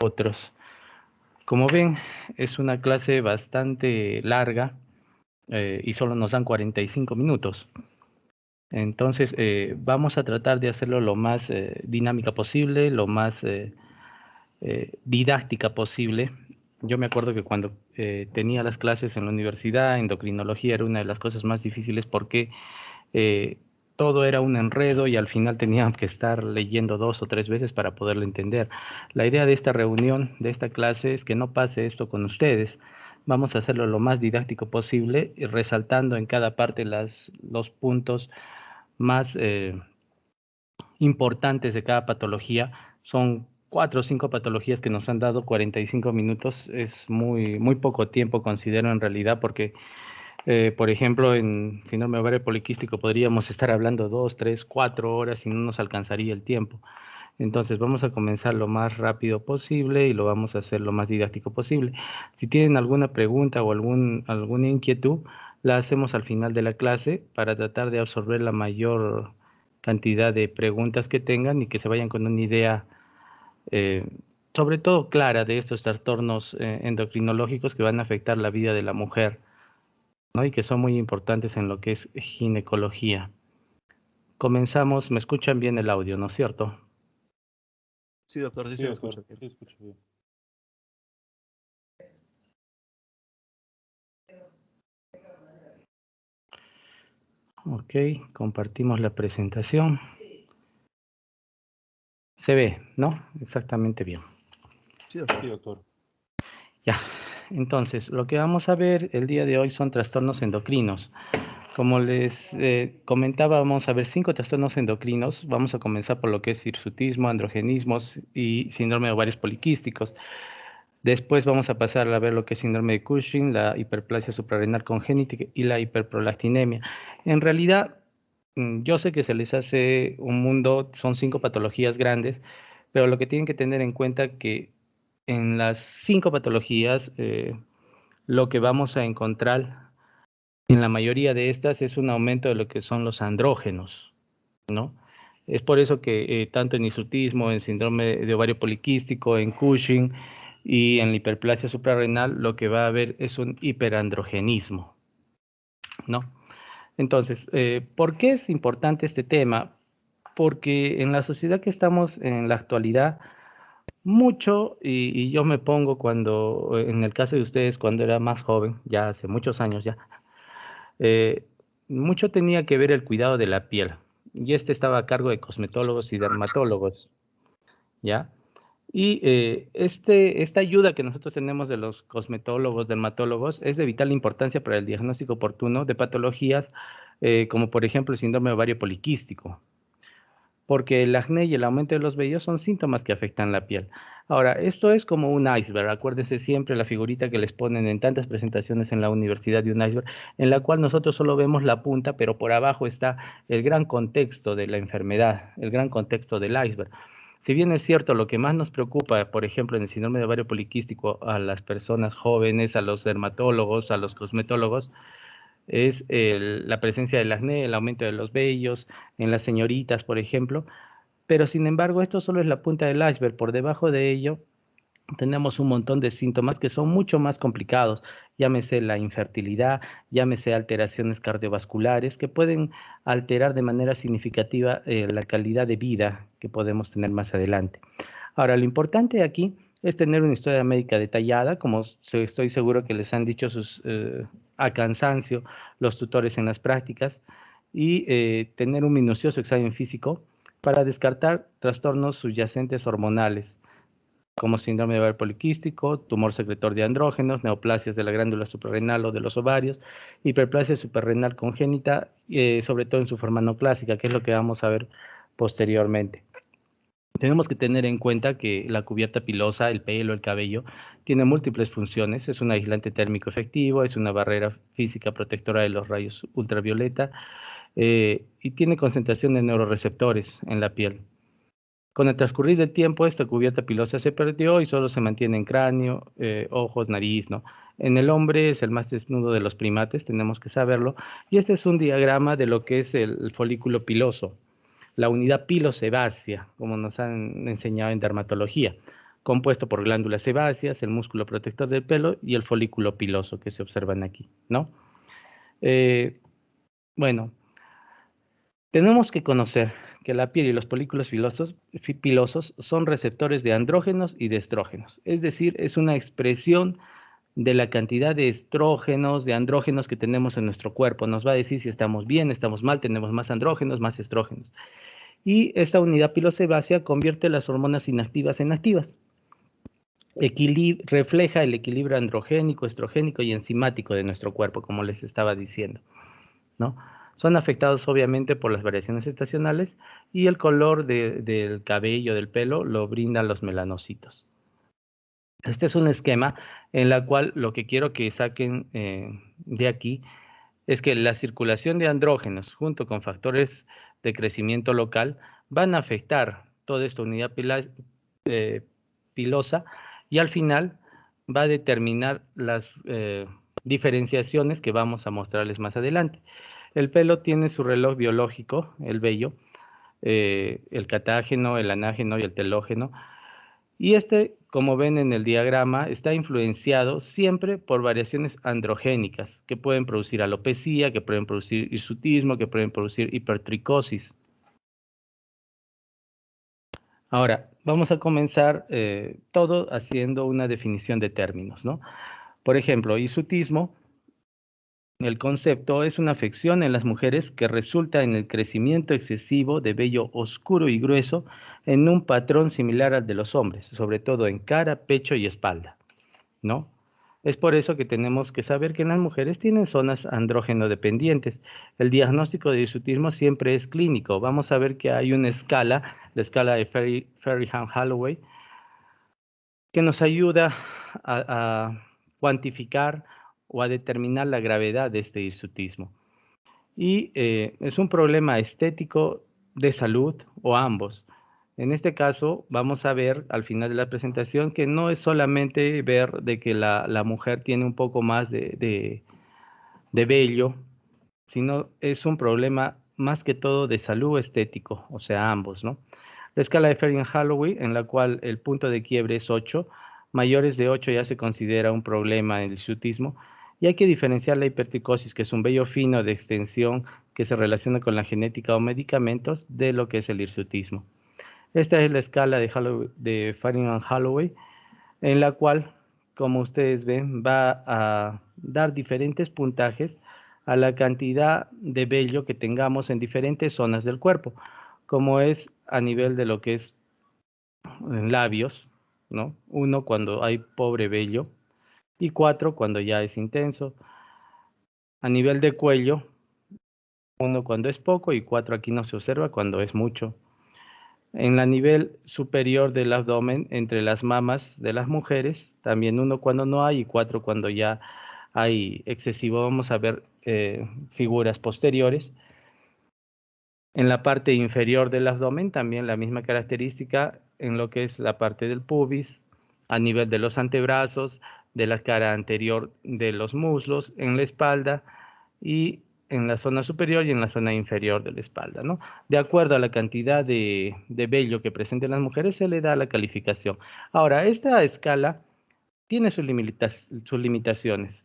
otros. Como ven, es una clase bastante larga y solo nos dan 45 minutos. Entonces, vamos a tratar de hacerlo lo más dinámica posible, lo más didáctica posible. Yo me acuerdo que cuando tenía las clases en la universidad, endocrinología era una de las cosas más difíciles porque eh, todo era un enredo y al final teníamos que estar leyendo 2 o 3 veces para poderlo entender. La idea de esta reunión, de esta clase, es que no pase esto con ustedes. Vamos a hacerlo lo más didáctico posible, y resaltando en cada parte los puntos más importantes de cada patología. Son 4 o 5 patologías que nos han dado 45 minutos. Es muy poco tiempo, considero en realidad, porque por ejemplo, en síndrome ovario poliquístico podríamos estar hablando 2, 3, 4 horas y no nos alcanzaría el tiempo. Entonces vamos a comenzar lo más rápido posible y lo vamos a hacer lo más didáctico posible. Si tienen alguna pregunta o alguna inquietud, la hacemos al final de la clase para tratar de absorber la mayor cantidad de preguntas que tengan y que se vayan con una idea eh, sobre todo clara de estos trastornos endocrinológicos que van a afectar la vida de la mujer, ¿no? Y que son muy importantes en lo que es ginecología. Comenzamos, me escuchan bien el audio, ¿no es cierto? Sí, doctor, sí Sí, se le doctor, escucha bien. sí, escucho bien. Ok, compartimos la presentación. Se ve, ¿no? Exactamente bien. Sí, doctor. Sí, doctor. Ya, entonces, lo que vamos a ver el día de hoy son trastornos endocrinos. Como les comentaba, vamos a ver 5 trastornos endocrinos. Vamos a comenzar por lo que es hirsutismo, androgenismos y síndrome de ovarios poliquísticos. Después vamos a pasar a ver lo que es síndrome de Cushing, la hiperplasia suprarrenal congénita y la hiperprolactinemia. En realidad, yo sé que se les hace un mundo, son 5 patologías grandes, pero lo que tienen que tener en cuenta que en las 5 patologías, lo que vamos a encontrar en la mayoría de estas es un aumento de lo que son los andrógenos, ¿no? Es por eso que tanto en hirsutismo, en síndrome de ovario poliquístico, en Cushing y en la hiperplasia suprarrenal, lo que va a haber es un hiperandrogenismo, ¿no? Entonces, ¿por qué es importante este tema? Porque en la sociedad que estamos en la actualidad, mucho, y yo me pongo cuando, en el caso de ustedes, cuando era más joven, ya hace muchos años ya, eh, mucho tenía que ver el cuidado de la piel. Y este estaba a cargo de cosmetólogos y dermatólogos, ¿ya? Y esta ayuda que nosotros tenemos de los cosmetólogos, dermatólogos, es de vital importancia para el diagnóstico oportuno de patologías como por ejemplo el síndrome ovario poliquístico, porque el acné y el aumento de los vellos son síntomas que afectan la piel. Ahora, esto es como un iceberg, acuérdense siempre la figurita que les ponen en tantas presentaciones en la universidad de un iceberg, en la cual nosotros solo vemos la punta, pero por abajo está el gran contexto de la enfermedad, el gran contexto del iceberg. Si bien es cierto, lo que más nos preocupa, por ejemplo, en el síndrome de ovario poliquístico, a las personas jóvenes, a los dermatólogos, a los cosmetólogos, es la presencia del acné, el aumento de los vellos, en las señoritas, por ejemplo, pero sin embargo esto solo es la punta del iceberg. Por debajo de ello tenemos un montón de síntomas que son mucho más complicados, llámese la infertilidad, llámese alteraciones cardiovasculares que pueden alterar de manera significativa la calidad de vida que podemos tener más adelante. Ahora, lo importante aquí es tener una historia médica detallada, como estoy seguro que les han dicho a cansancio los tutores en las prácticas, y tener un minucioso examen físico para descartar trastornos subyacentes hormonales, como síndrome de ovario poliquístico, tumor secretor de andrógenos, neoplasias de la glándula suprarrenal o de los ovarios, hiperplasia suprarrenal congénita, sobre todo en su forma no clásica, que es lo que vamos a ver posteriormente. Tenemos que tener en cuenta que la cubierta pilosa, el pelo, el cabello, tiene múltiples funciones. Es un aislante térmico efectivo, es una barrera física protectora de los rayos ultravioleta y tiene concentración de neuroreceptores en la piel. Con el transcurrir del tiempo, esta cubierta pilosa se perdió y solo se mantiene en cráneo, ojos, nariz, ¿no? En el hombre es el más desnudo de los primates, tenemos que saberlo, y este es un diagrama de lo que es el folículo piloso, la unidad pilosebácea, como nos han enseñado en dermatología. compuesto por glándulas sebáceas, el músculo protector del pelo y el folículo piloso que se observan aquí, ¿no? Bueno, tenemos que conocer que la piel y los folículos pilosos son receptores de andrógenos y de estrógenos, es decir, es una expresión de la cantidad de estrógenos, de andrógenos que tenemos en nuestro cuerpo. Nos va a decir si estamos bien, estamos mal, tenemos más andrógenos, más estrógenos. Y esta unidad pilosebácea convierte las hormonas inactivas en activas. Refleja el equilibrio androgénico, estrogénico y enzimático de nuestro cuerpo, como les estaba diciendo, ¿no? Son afectados obviamente por las variaciones estacionales y el color del cabello, del pelo, lo brindan los melanocitos. Este es un esquema en el cual lo que quiero que saquen de aquí es que la circulación de andrógenos junto con factores de crecimiento local van a afectar toda esta unidad pilosa y al final va a determinar las diferenciaciones que vamos a mostrarles más adelante. El pelo tiene su reloj biológico, el vello, el catágeno, el anágeno y el telógeno. Y como ven en el diagrama, está influenciado siempre por variaciones androgénicas que pueden producir alopecia, que pueden producir hirsutismo, que pueden producir hipertricosis. Ahora, vamos a comenzar todo haciendo una definición de términos, ¿no? Por ejemplo, hirsutismo, el concepto es una afección en las mujeres que resulta en el crecimiento excesivo de vello oscuro y grueso en un patrón similar al de los hombres, sobre todo en cara, pecho y espalda, ¿no? Es por eso que tenemos que saber que en las mujeres tienen zonas andrógeno dependientes. El diagnóstico de hirsutismo siempre es clínico. Vamos a ver que hay una escala, la escala de Ferriham-Holloway, que nos ayuda a cuantificar o a determinar la gravedad de este hirsutismo. Y es un problema estético, de salud o ambos. En este caso, vamos a ver al final de la presentación que no es solamente ver de que la mujer tiene un poco más de vello, sino es un problema más que todo de salud estético, o sea, ambos, ¿no? La escala de Ferriham-Holloway, en la cual el punto de quiebre es 8, mayores de 8 ya se considera un problema en el hirsutismo, y hay que diferenciar la hipertricosis, que es un vello fino de extensión que se relaciona con la genética o medicamentos, de lo que es el hirsutismo. Esta es la escala de Ferriham-Holloway, en la cual, como ustedes ven, va a dar diferentes puntajes a la cantidad de vello que tengamos en diferentes zonas del cuerpo, como es a nivel de lo que es en labios, ¿no? 1 cuando hay pobre vello y 4 cuando ya es intenso. A nivel de cuello, 1 cuando es poco y 4 aquí no se observa cuando es mucho. En la nivel superior del abdomen, entre las mamas de las mujeres, también 1 cuando no hay y 4 cuando ya hay excesivo. Vamos a ver figuras posteriores. En la parte inferior del abdomen también la misma característica en lo que es la parte del pubis, a nivel de los antebrazos, de la cara anterior de los muslos, en la espalda y en la zona superior y en la zona inferior de la espalda, ¿no? De acuerdo a la cantidad de vello que presenten las mujeres, se le da la calificación. Ahora, esta escala tiene sus limitaciones.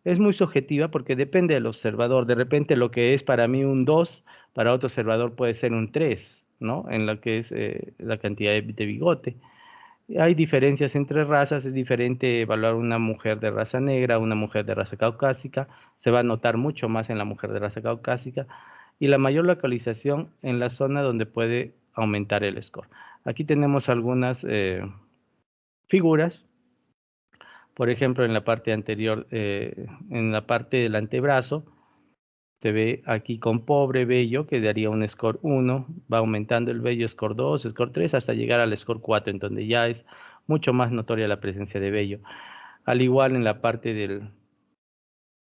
Es muy subjetiva porque depende del observador. De repente lo que es para mí un 2, para otro observador puede ser un 3, ¿no? En lo que es la cantidad de bigote. Hay diferencias entre razas, es diferente evaluar una mujer de raza negra, una mujer de raza caucásica, se va a notar mucho más en la mujer de raza caucásica y la mayor localización en la zona donde puede aumentar el score. Aquí tenemos algunas figuras. Por ejemplo, en la parte anterior, en la parte del antebrazo, se ve aquí con pobre vello, que daría un score 1, va aumentando el vello, score 2, score 3, hasta llegar al score 4, en donde ya es mucho más notoria la presencia de vello. Al igual en la parte del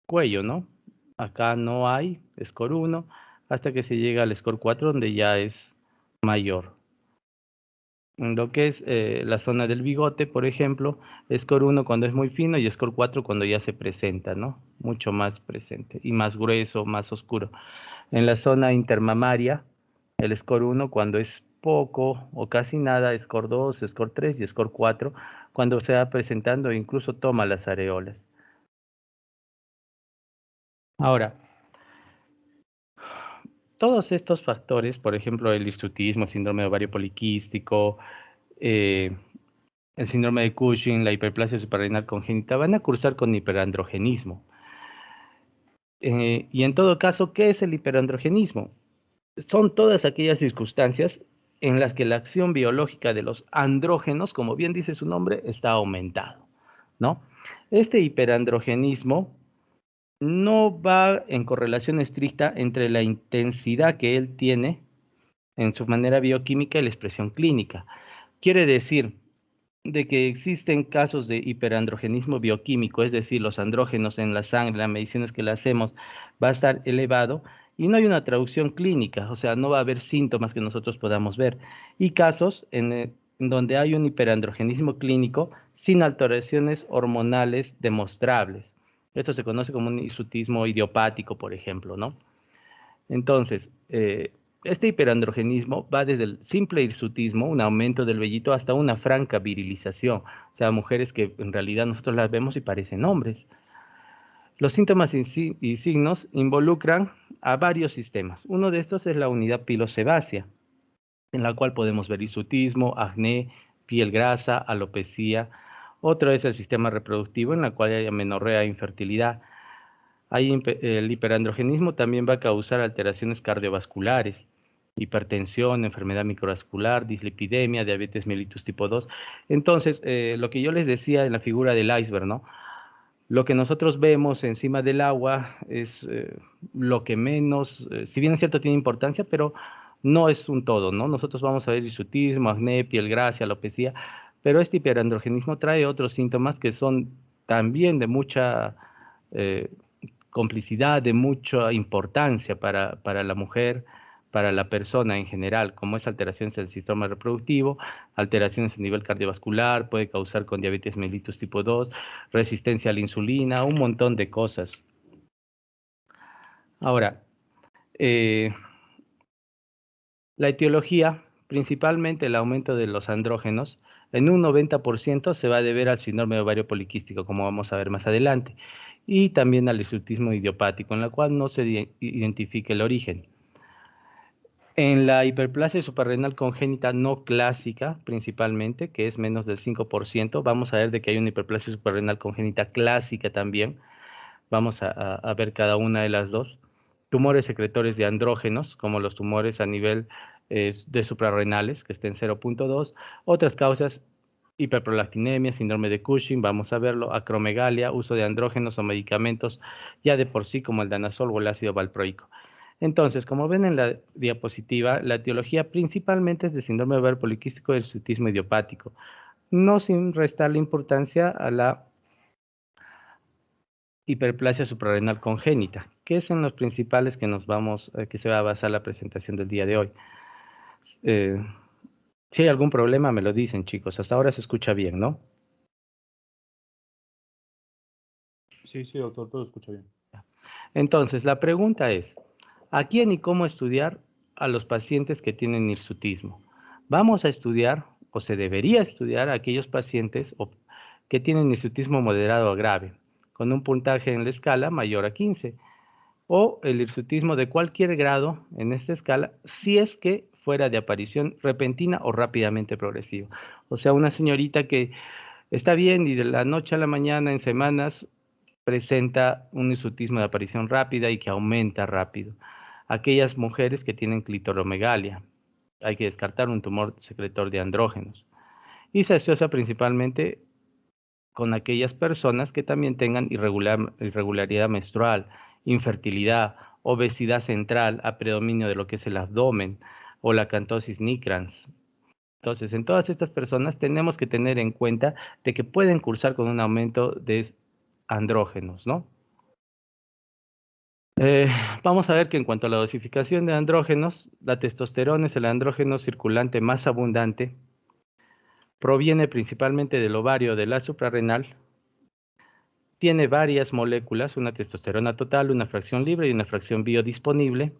cuello, ¿no? Acá no hay score 1, hasta que se llega al score 4, donde ya es mayor. En lo que es la zona del bigote, por ejemplo, score 1 cuando es muy fino y score 4 cuando ya se presenta, ¿no? Mucho más presente y más grueso, más oscuro. En la zona intermamaria, el score 1 cuando es poco o casi nada score 2, score 3 y score 4 cuando se va presentando e incluso toma las areolas. Ahora, todos estos factores, por ejemplo, el hirsutismo, el síndrome de ovario poliquístico, eh, el síndrome de Cushing, la hiperplasia suprarrenal congénita, van a cursar con hiperandrogenismo. Y en todo caso, ¿qué es el hiperandrogenismo? Son todas aquellas circunstancias en las que la acción biológica de los andrógenos, como bien dice su nombre, está aumentado, ¿no? Este hiperandrogenismo no va en correlación estricta entre la intensidad que él tiene en su manera bioquímica y la expresión clínica. Quiere decir de que existen casos de hiperandrogenismo bioquímico, es decir, los andrógenos en la sangre, las mediciones que le hacemos, va a estar elevado y no hay una traducción clínica, o sea, no va a haber síntomas que nosotros podamos ver. Y casos en donde hay un hiperandrogenismo clínico sin alteraciones hormonales demostrables. Esto se conoce como un hirsutismo idiopático, por ejemplo, ¿no? Entonces, este hiperandrogenismo va desde el simple hirsutismo, un aumento del vellito, hasta una franca virilización. O sea, mujeres que en realidad nosotros las vemos y parecen hombres. Los síntomas y signos involucran a varios sistemas. Uno de estos es la unidad pilosebácea, en la cual podemos ver hirsutismo, acné, piel grasa, alopecia. Otro es el sistema reproductivo, en la cual hay amenorrea e infertilidad. El hiperandrogenismo también va a causar alteraciones cardiovasculares, hipertensión, enfermedad microvascular, dislipidemia, diabetes mellitus tipo 2. Entonces, lo que yo les decía en la figura del iceberg, ¿no? Lo que nosotros vemos encima del agua es lo que menos, si bien es cierto, tiene importancia, pero no es un todo, ¿no? Nosotros vamos a ver hirsutismo, acné, piel grasa, alopecia, pero este hiperandrogenismo trae otros síntomas que son también de mucha eh, complicidad, de mucha importancia para la mujer, para la persona en general, como es alteraciones del sistema reproductivo, alteraciones a nivel cardiovascular, puede causar con diabetes mellitus tipo 2, resistencia a la insulina, un montón de cosas. Ahora, eh, la etiología, principalmente el aumento de los andrógenos, en un 90% se va a deber al síndrome de ovario poliquístico, como vamos a ver más adelante, y también al hirsutismo idiopático, en la cual no se identifica el origen. En la hiperplasia suprarrenal congénita no clásica, principalmente, que es menos del 5%, vamos a ver de que hay una hiperplasia suprarrenal congénita clásica también. Vamos a ver cada una de las dos. Tumores secretores de andrógenos, como los tumores a nivel de suprarrenales, que estén 0.2. Otras causas, hiperprolactinemia, síndrome de Cushing, vamos a verlo, acromegalia, uso de andrógenos o medicamentos ya de por sí, como el danazol o el ácido valproico. Entonces, como ven en la diapositiva, la etiología principalmente es de síndrome de ovario poliquístico y hirsutismo idiopático, no sin restarle importancia a la hiperplasia suprarrenal congénita, que son los principales que se va a basar la presentación del día de hoy. Eh, si hay algún problema, me lo dicen, chicos. Hasta ahora se escucha bien, ¿no? Sí, sí, doctor, todo escucha bien. Entonces, la pregunta es, ¿a quién y cómo estudiar a los pacientes que tienen hirsutismo? Vamos a estudiar, o se debería estudiar, a aquellos pacientes que tienen hirsutismo moderado a grave, con un puntaje en la escala mayor a 15, o el hirsutismo de cualquier grado en esta escala, si es que fuera de aparición repentina o rápidamente progresiva. O sea, una señorita que está bien y de la noche a la mañana en semanas presenta un hirsutismo de aparición rápida y que aumenta rápido. Aquellas mujeres que tienen clitoromegalia, hay que descartar un tumor secretor de andrógenos. Y se asocia principalmente con aquellas personas que también tengan irregularidad menstrual, infertilidad, obesidad central, a predominio de lo que es el abdomen o la cantosis nigrans. Entonces, en todas estas personas tenemos que tener en cuenta de que pueden cursar con un aumento de andrógenos, ¿no? Vamos a ver que en cuanto a la dosificación de andrógenos, la testosterona es el andrógeno circulante más abundante, proviene principalmente del ovario de la suprarrenal, tiene varias moléculas, una testosterona total, una fracción libre y una fracción biodisponible,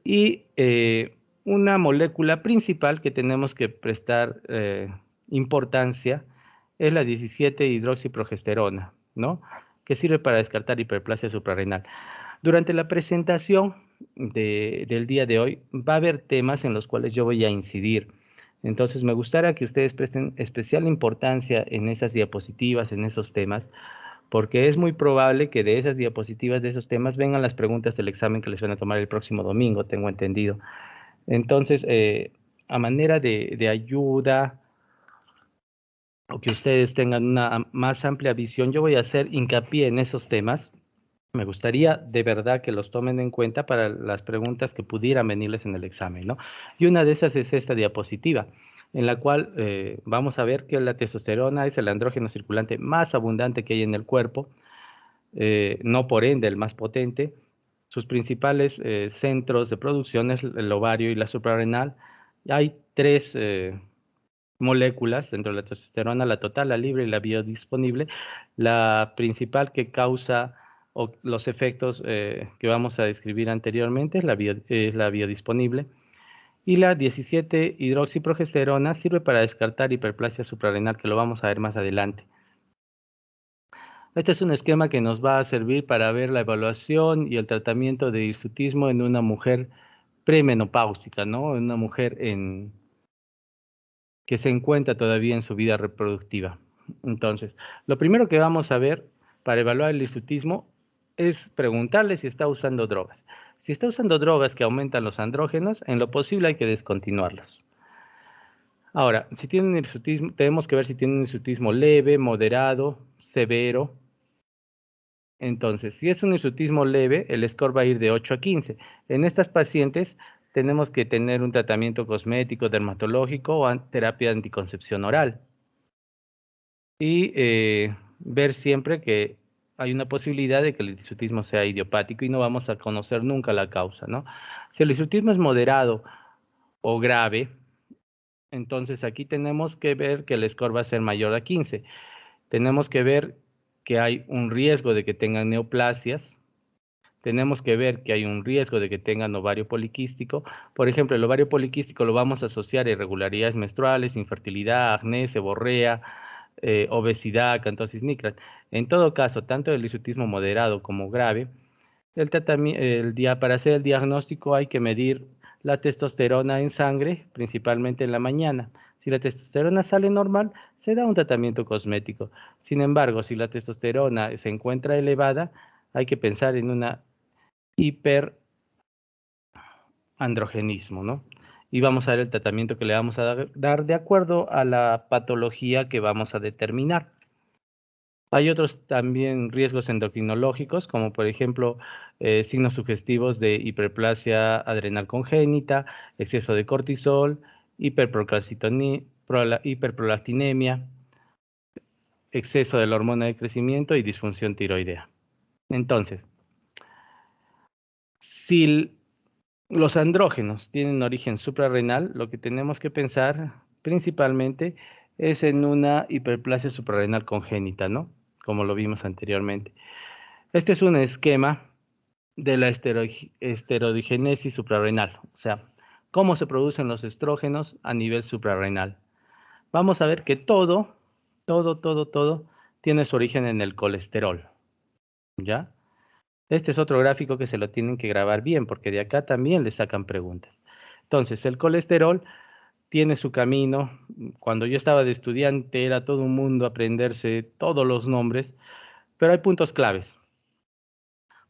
y una molécula principal que tenemos que prestar importancia es la 17-hidroxiprogesterona, ¿no? Que sirve para descartar hiperplasia suprarrenal. Durante la presentación del día de hoy va a haber temas en los cuales yo voy a incidir. Entonces me gustaría que ustedes presten especial importancia en esas diapositivas, en esos temas, porque es muy probable que de esas diapositivas, de esos temas, vengan las preguntas del examen que les van a tomar el próximo domingo, tengo entendido. Entonces, a manera de ayuda, o que ustedes tengan una más amplia visión, yo voy a hacer hincapié en esos temas. Me gustaría de verdad que los tomen en cuenta para las preguntas que pudieran venirles en el examen, ¿no? Y una de esas es esta diapositiva, en la cual vamos a ver que la testosterona es el andrógeno circulante más abundante que hay en el cuerpo, no por ende el más potente. Sus principales centros de producción es el ovario y la suprarrenal. Hay tres moléculas dentro de la testosterona, la total, la libre y la biodisponible. La principal que causa los efectos que vamos a describir anteriormente es la biodisponible. Y la 17-hidroxiprogesterona sirve para descartar hiperplasia suprarrenal, que lo vamos a ver más adelante. Este es un esquema que nos va a servir para ver la evaluación y el tratamiento de hirsutismo en una mujer premenopáusica, ¿no? En una mujer que se encuentra todavía en su vida reproductiva. Entonces, lo primero que vamos a ver para evaluar el hirsutismo es preguntarle si está usando drogas. Si está usando drogas que aumentan los andrógenos, en lo posible hay que descontinuarlos. Ahora, si tienen hirsutismo, tenemos que ver si tienen hirsutismo leve, moderado, severo. Entonces, si es un hirsutismo leve, el score va a ir de 8 a 15. En estas pacientes tenemos que tener un tratamiento cosmético, dermatológico o terapia de anticoncepción oral. Y ver siempre que hay una posibilidad de que el hirsutismo sea idiopático y no vamos a conocer nunca la causa, ¿no? Si el hirsutismo es moderado o grave, entonces aquí tenemos que ver que el score va a ser mayor a 15. Tenemos que ver que hay un riesgo de que tengan neoplasias. Tenemos que ver que hay un riesgo de que tengan ovario poliquístico. Por ejemplo, el ovario poliquístico lo vamos a asociar a irregularidades menstruales, infertilidad, acné, seborrea, obesidad, acantosis nigrans. En todo caso, tanto el hirsutismo moderado como grave, para hacer el diagnóstico hay que medir la testosterona en sangre, principalmente en la mañana. Si la testosterona sale normal, se da un tratamiento cosmético. Sin embargo, si la testosterona se encuentra elevada, hay que pensar en una hiperandrogenismo, ¿no? Y vamos a ver el tratamiento que le vamos a dar de acuerdo a la patología que vamos a determinar. Hay otros también riesgos endocrinológicos, como por ejemplo signos sugestivos de hiperplasia adrenal congénita, exceso de cortisol, hiperprolactinemia, exceso de la hormona de crecimiento y disfunción tiroidea. Entonces, si los andrógenos tienen origen suprarrenal, lo que tenemos que pensar principalmente es en una hiperplasia suprarrenal congénita, ¿no? Como lo vimos anteriormente. Este es un esquema de la esteroidegenesis suprarrenal, o sea, cómo se producen los estrógenos a nivel suprarrenal. Vamos a ver que todo tiene su origen en el colesterol, ¿ya? Este es otro gráfico que se lo tienen que grabar bien, porque de acá también le sacan preguntas. Entonces, el colesterol tiene su camino. Cuando yo estaba de estudiante era todo un mundo aprenderse todos los nombres, pero hay puntos claves.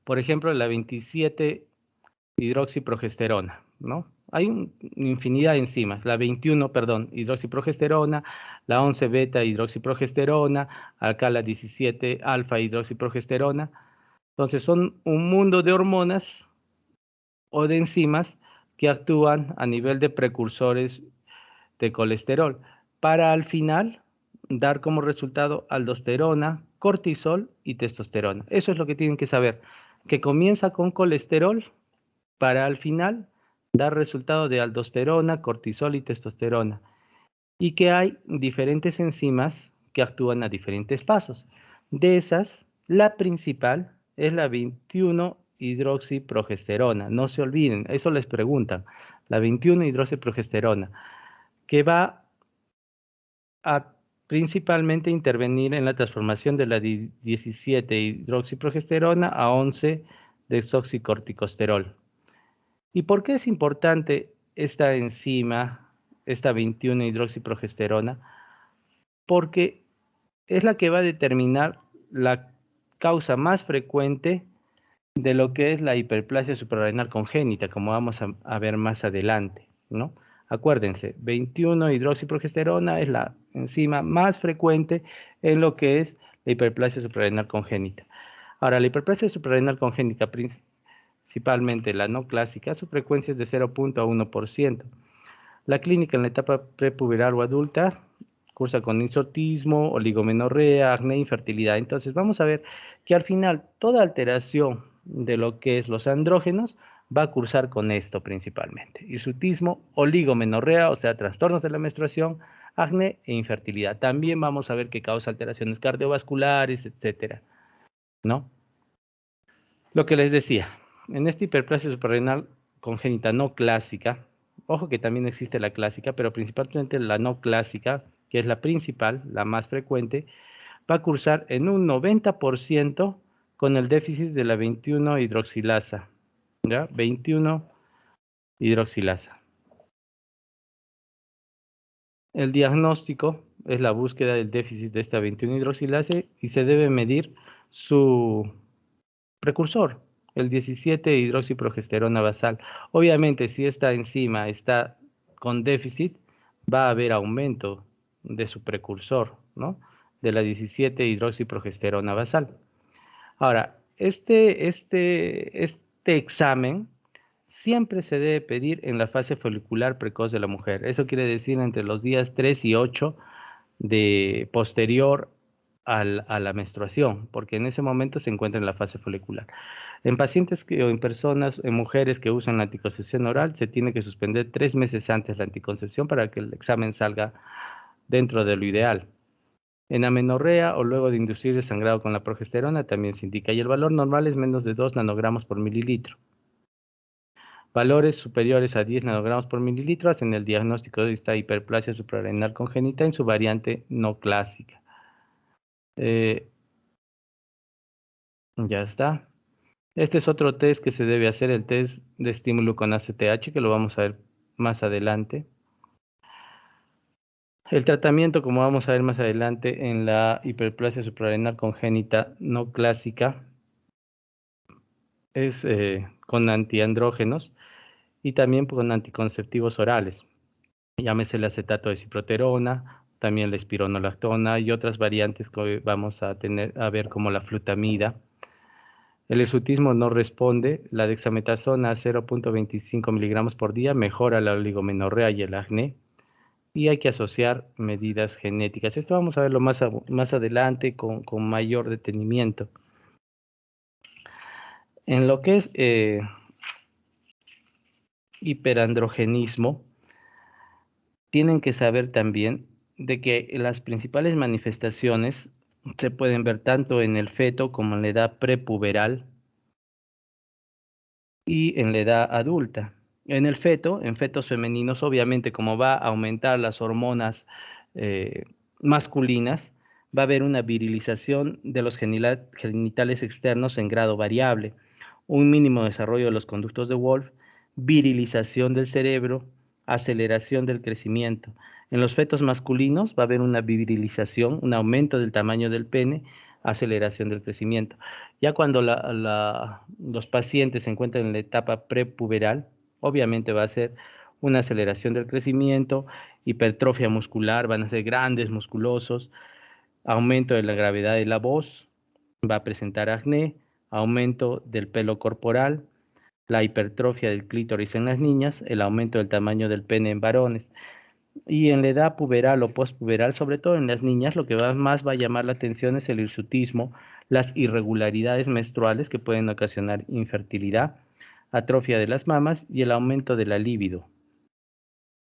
Por ejemplo, la 27-hidroxiprogesterona, ¿no? Hay una infinidad de enzimas. La 21, perdón, hidroxiprogesterona, la 11-beta-hidroxiprogesterona, acá la 17-alfa-hidroxiprogesterona. Entonces son un mundo de hormonas o de enzimas que actúan a nivel de precursores de colesterol para al final dar como resultado aldosterona, cortisol y testosterona. Eso es lo que tienen que saber, que comienza con colesterol para al final dar resultado de aldosterona, cortisol y testosterona, y que hay diferentes enzimas que actúan a diferentes pasos. De esas, la principal es la 21-hidroxiprogesterona. No se olviden, eso les preguntan. la 21-hidroxiprogesterona, que va a principalmente intervenir en la transformación de la 17-hidroxiprogesterona a 11-desoxicorticosterol. ¿Y por qué es importante esta enzima, esta 21-hidroxiprogesterona? Porque es la que va a determinar la causa más frecuente de lo que es la hiperplasia suprarrenal congénita, como vamos a ver más adelante, ¿no? Acuérdense, 21-hidroxiprogesterona es la enzima más frecuente en lo que es la hiperplasia suprarrenal congénita. Ahora, la hiperplasia suprarrenal congénita, principalmente la no clásica, su frecuencia es de 0.1%. La clínica en la etapa prepuberal o adulta cursa con hirsutismo, oligomenorrea, acné, infertilidad. Entonces vamos a ver que al final toda alteración de lo que es los andrógenos va a cursar con esto principalmente. Hirsutismo, oligomenorrea, o sea, trastornos de la menstruación, acné e infertilidad. También vamos a ver que causa alteraciones cardiovasculares, etcétera, ¿no? Lo que les decía, en esta hiperplasia suprarrenal congénita no clásica, ojo que también existe la clásica, pero principalmente la no clásica, que es la principal, la más frecuente, va a cursar en un 90% con el déficit de la 21-hidroxilasa, ¿ya? 21-hidroxilasa. El diagnóstico es la búsqueda del déficit de esta 21-hidroxilasa y se debe medir su precursor, el 17-hidroxiprogesterona basal. Obviamente, si esta enzima está con déficit, va a haber aumento de su precursor, ¿no? De la 17-hidroxiprogesterona basal. Ahora, este examen siempre se debe pedir en la fase folicular precoz de la mujer. Eso quiere decir entre los días 3 y 8 de posterior a la menstruación, porque en ese momento se encuentra en la fase folicular. En pacientes o en personas, en mujeres que usan la anticoncepción oral, se tiene que suspender 3 meses antes la anticoncepción para que el examen salga dentro de lo ideal. En amenorrea o luego de inducir el sangrado con la progesterona también se indica, y el valor normal es menos de 2 nanogramos por mililitro. Valores superiores a 10 nanogramos por mililitro hacen el diagnóstico de esta hiperplasia suprarrenal congénita en su variante no clásica. Ya está. Este es otro test que se debe hacer, el test de estímulo con ACTH, que lo vamos a ver más adelante. El tratamiento, como vamos a ver más adelante, en la hiperplasia suprarrenal congénita no clásica, es con antiandrógenos y también con anticonceptivos orales. Llámese el acetato de ciproterona, también la espironolactona y otras variantes que hoy vamos a ver como la flutamida. El hirsutismo no responde, la dexametasona a 0.25 miligramos por día mejora la oligomenorrea y el acné, y hay que asociar medidas genéticas. Esto vamos a verlo más adelante con mayor detenimiento. En lo que es hiperandrogenismo, tienen que saber también de que las principales manifestaciones se pueden ver tanto en el feto como en la edad prepuberal y en la edad adulta. En el feto, en fetos femeninos, obviamente como va a aumentar las hormonas masculinas, va a haber una virilización de los genitales externos en grado variable, un mínimo desarrollo de los conductos de Wolff, virilización del cerebro, aceleración del crecimiento. En los fetos masculinos va a haber una virilización, un aumento del tamaño del pene, aceleración del crecimiento. Ya cuando los pacientes se encuentran en la etapa prepuberal, obviamente va a ser una aceleración del crecimiento, hipertrofia muscular, van a ser grandes, musculosos, aumento de la gravedad de la voz, va a presentar acné, aumento del pelo corporal, la hipertrofia del clítoris en las niñas, el aumento del tamaño del pene en varones. Y en la edad puberal o postpuberal, sobre todo en las niñas, lo que más va a llamar la atención es el hirsutismo, las irregularidades menstruales que pueden ocasionar infertilidad, atrofia de las mamas y el aumento de la libido,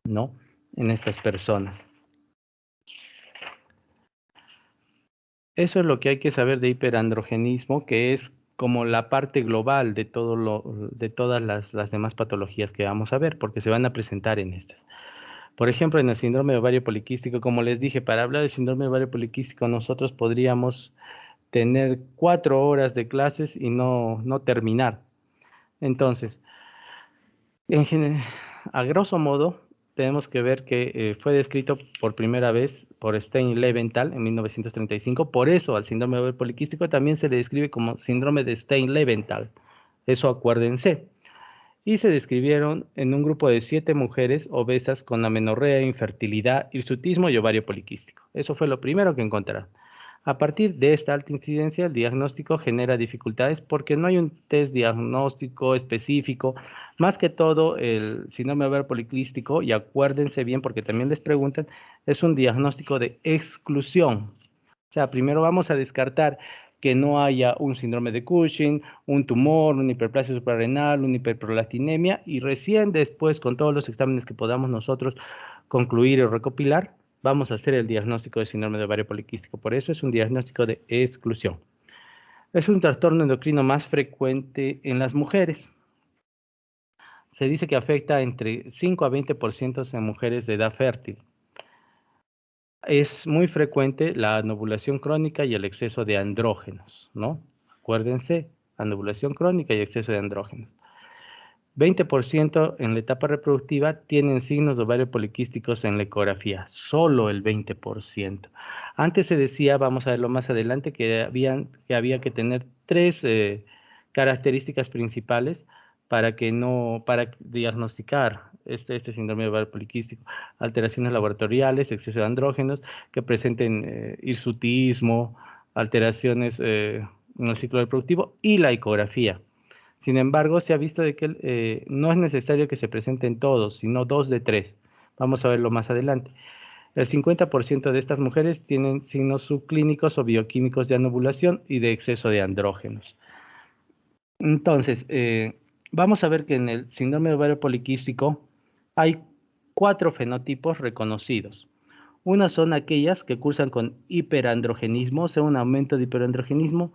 ¿no? En estas personas. Eso es lo que hay que saber de hiperandrogenismo, que es como la parte global de de todas las demás patologías que vamos a ver, porque se van a presentar en estas. Por ejemplo, en el síndrome de ovario poliquístico, como les dije, para hablar del síndrome de ovario poliquístico, nosotros podríamos tener 4 horas de clases y no terminar. Entonces, a grosso modo, tenemos que ver que fue descrito por primera vez por Stein Leventhal en 1935. Por eso al síndrome de ovario poliquístico también se le describe como síndrome de Stein-Leventhal. Eso acuérdense. Y se describieron en un grupo de 7 mujeres obesas con amenorrea, infertilidad, hirsutismo y ovario poliquístico. Eso fue lo primero que encontraron. A partir de esta alta incidencia, el diagnóstico genera dificultades porque no hay un test diagnóstico específico. Más que todo, el síndrome ovario poliquístico, y acuérdense bien porque también les preguntan, es un diagnóstico de exclusión. O sea, primero vamos a descartar que no haya un síndrome de Cushing, un tumor, una hiperplasia suprarrenal, una hiperprolactinemia, y recién después, con todos los exámenes que podamos nosotros concluir o recopilar, vamos a hacer el diagnóstico de síndrome de ovario poliquístico. Por eso es un diagnóstico de exclusión. Es un trastorno endocrino más frecuente en las mujeres. Se dice que afecta entre 5 a 20% en mujeres de edad fértil. Es muy frecuente la anovulación crónica y el exceso de andrógenos, ¿no? Acuérdense, anovulación crónica y exceso de andrógenos. 20% en la etapa reproductiva tienen signos de ovario poliquísticos en la ecografía, solo el 20%. Antes se decía, vamos a verlo más adelante, que había que tener 3 características principales para diagnosticar este síndrome de ovario poliquístico: alteraciones laboratoriales, exceso de andrógenos, que presenten hirsutismo, alteraciones en el ciclo reproductivo y la ecografía. Sin embargo, se ha visto de que no es necesario que se presenten todos, sino 2 de 3. Vamos a verlo más adelante. El 50% de estas mujeres tienen signos subclínicos o bioquímicos de anovulación y de exceso de andrógenos. Entonces, vamos a ver que en el síndrome de ovario poliquístico hay 4 fenotipos reconocidos. Una son aquellas que cursan con hiperandrogenismo, o sea, un aumento de hiperandrogenismo,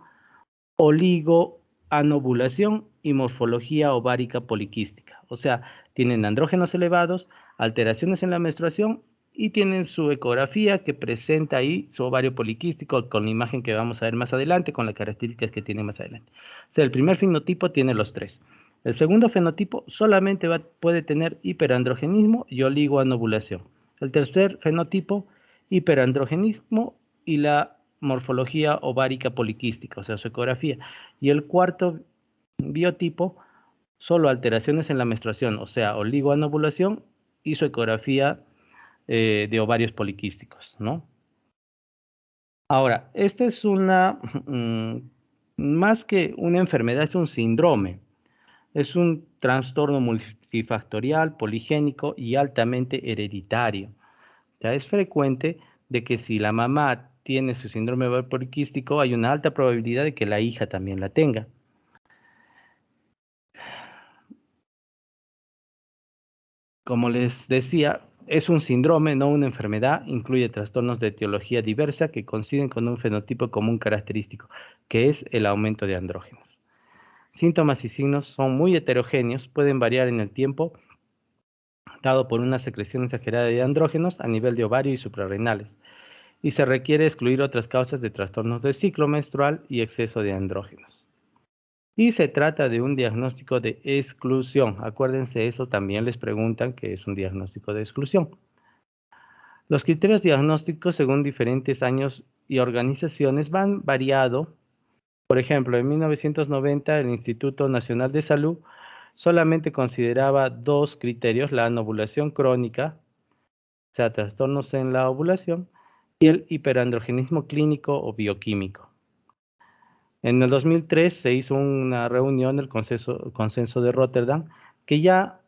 oligoanovulación y morfología ovárica poliquística. O sea, tienen andrógenos elevados, alteraciones en la menstruación y tienen su ecografía que presenta ahí su ovario poliquístico con la imagen que vamos a ver más adelante, con las características que tiene más adelante. O sea, el primer fenotipo tiene los 3. El segundo fenotipo solamente puede tener hiperandrogenismo y oligoanovulación. El tercer fenotipo, hiperandrogenismo y la morfología ovárica poliquística, o sea, su ecografía. Y el cuarto biotipo, solo alteraciones en la menstruación, o sea, oligoanovulación y su ecografía de ovarios poliquísticos, ¿no? Ahora, esta es más que una enfermedad, es un síndrome. Es un trastorno multifactorial, poligénico y altamente hereditario. Ya es frecuente de que si la mamá tiene su síndrome ovario poliquístico, hay una alta probabilidad de que la hija también la tenga. Como les decía, es un síndrome, no una enfermedad. Incluye trastornos de etiología diversa que coinciden con un fenotipo común característico, que es el aumento de andrógenos. Síntomas y signos son muy heterogéneos, pueden variar en el tiempo, dado por una secreción exagerada de andrógenos a nivel de ovario y suprarrenales, y se requiere excluir otras causas de trastornos del ciclo menstrual y exceso de andrógenos. Y se trata de un diagnóstico de exclusión. Acuérdense, eso también les preguntan que es un diagnóstico de exclusión. Los criterios diagnósticos según diferentes años y organizaciones van variado. Por ejemplo, en 1990 el Instituto Nacional de Salud solamente consideraba 2 criterios: la anovulación crónica, o sea, trastornos en la ovulación, y el hiperandrogenismo clínico o bioquímico. En el 2003 se hizo una reunión, el consenso de Rotterdam, que ya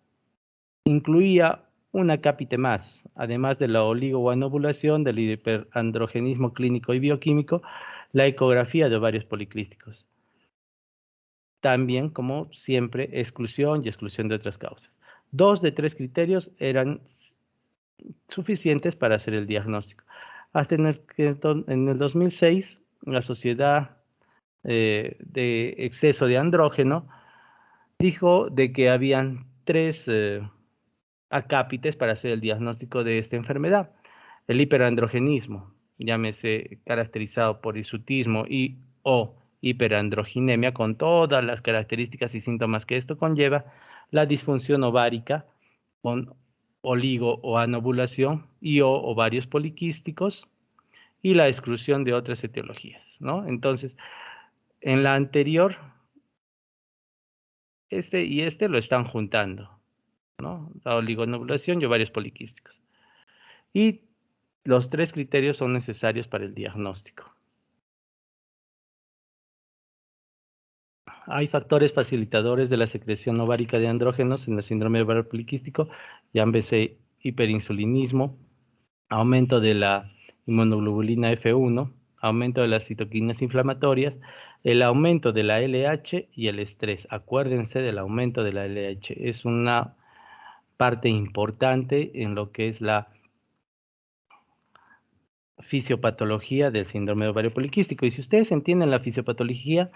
incluía un acápite más, además de la oligoanovulación, del hiperandrogenismo clínico y bioquímico, la ecografía de ovarios poliquísticos. También, como siempre, exclusión y exclusión de otras causas. 2 de 3 criterios eran suficientes para hacer el diagnóstico. Hasta en el 2006, la Sociedad de exceso de andrógeno, dijo de que habían tres acápites para hacer el diagnóstico de esta enfermedad. El hiperandrogenismo, llámese caracterizado por hirsutismo y o hiperandroginemia, con todas las características y síntomas que esto conlleva, la disfunción ovárica con oligo o anovulación y o ovarios poliquísticos y la exclusión de otras etiologías, ¿no? Entonces, en la anterior, este y este lo están juntando, ¿no? La oligonovulación y ovarios poliquísticos. Y los tres criterios son necesarios para el diagnóstico. Hay factores facilitadores de la secreción ovárica de andrógenos en el síndrome ovario poliquístico, llámese hiperinsulinismo, aumento de la inmunoglobulina F1, aumento de las citoquinas inflamatorias, el aumento de la LH y el estrés. Acuérdense del aumento de la LH. Es una parte importante en lo que es la fisiopatología del síndrome de ovario poliquístico. Y si ustedes entienden la fisiopatología,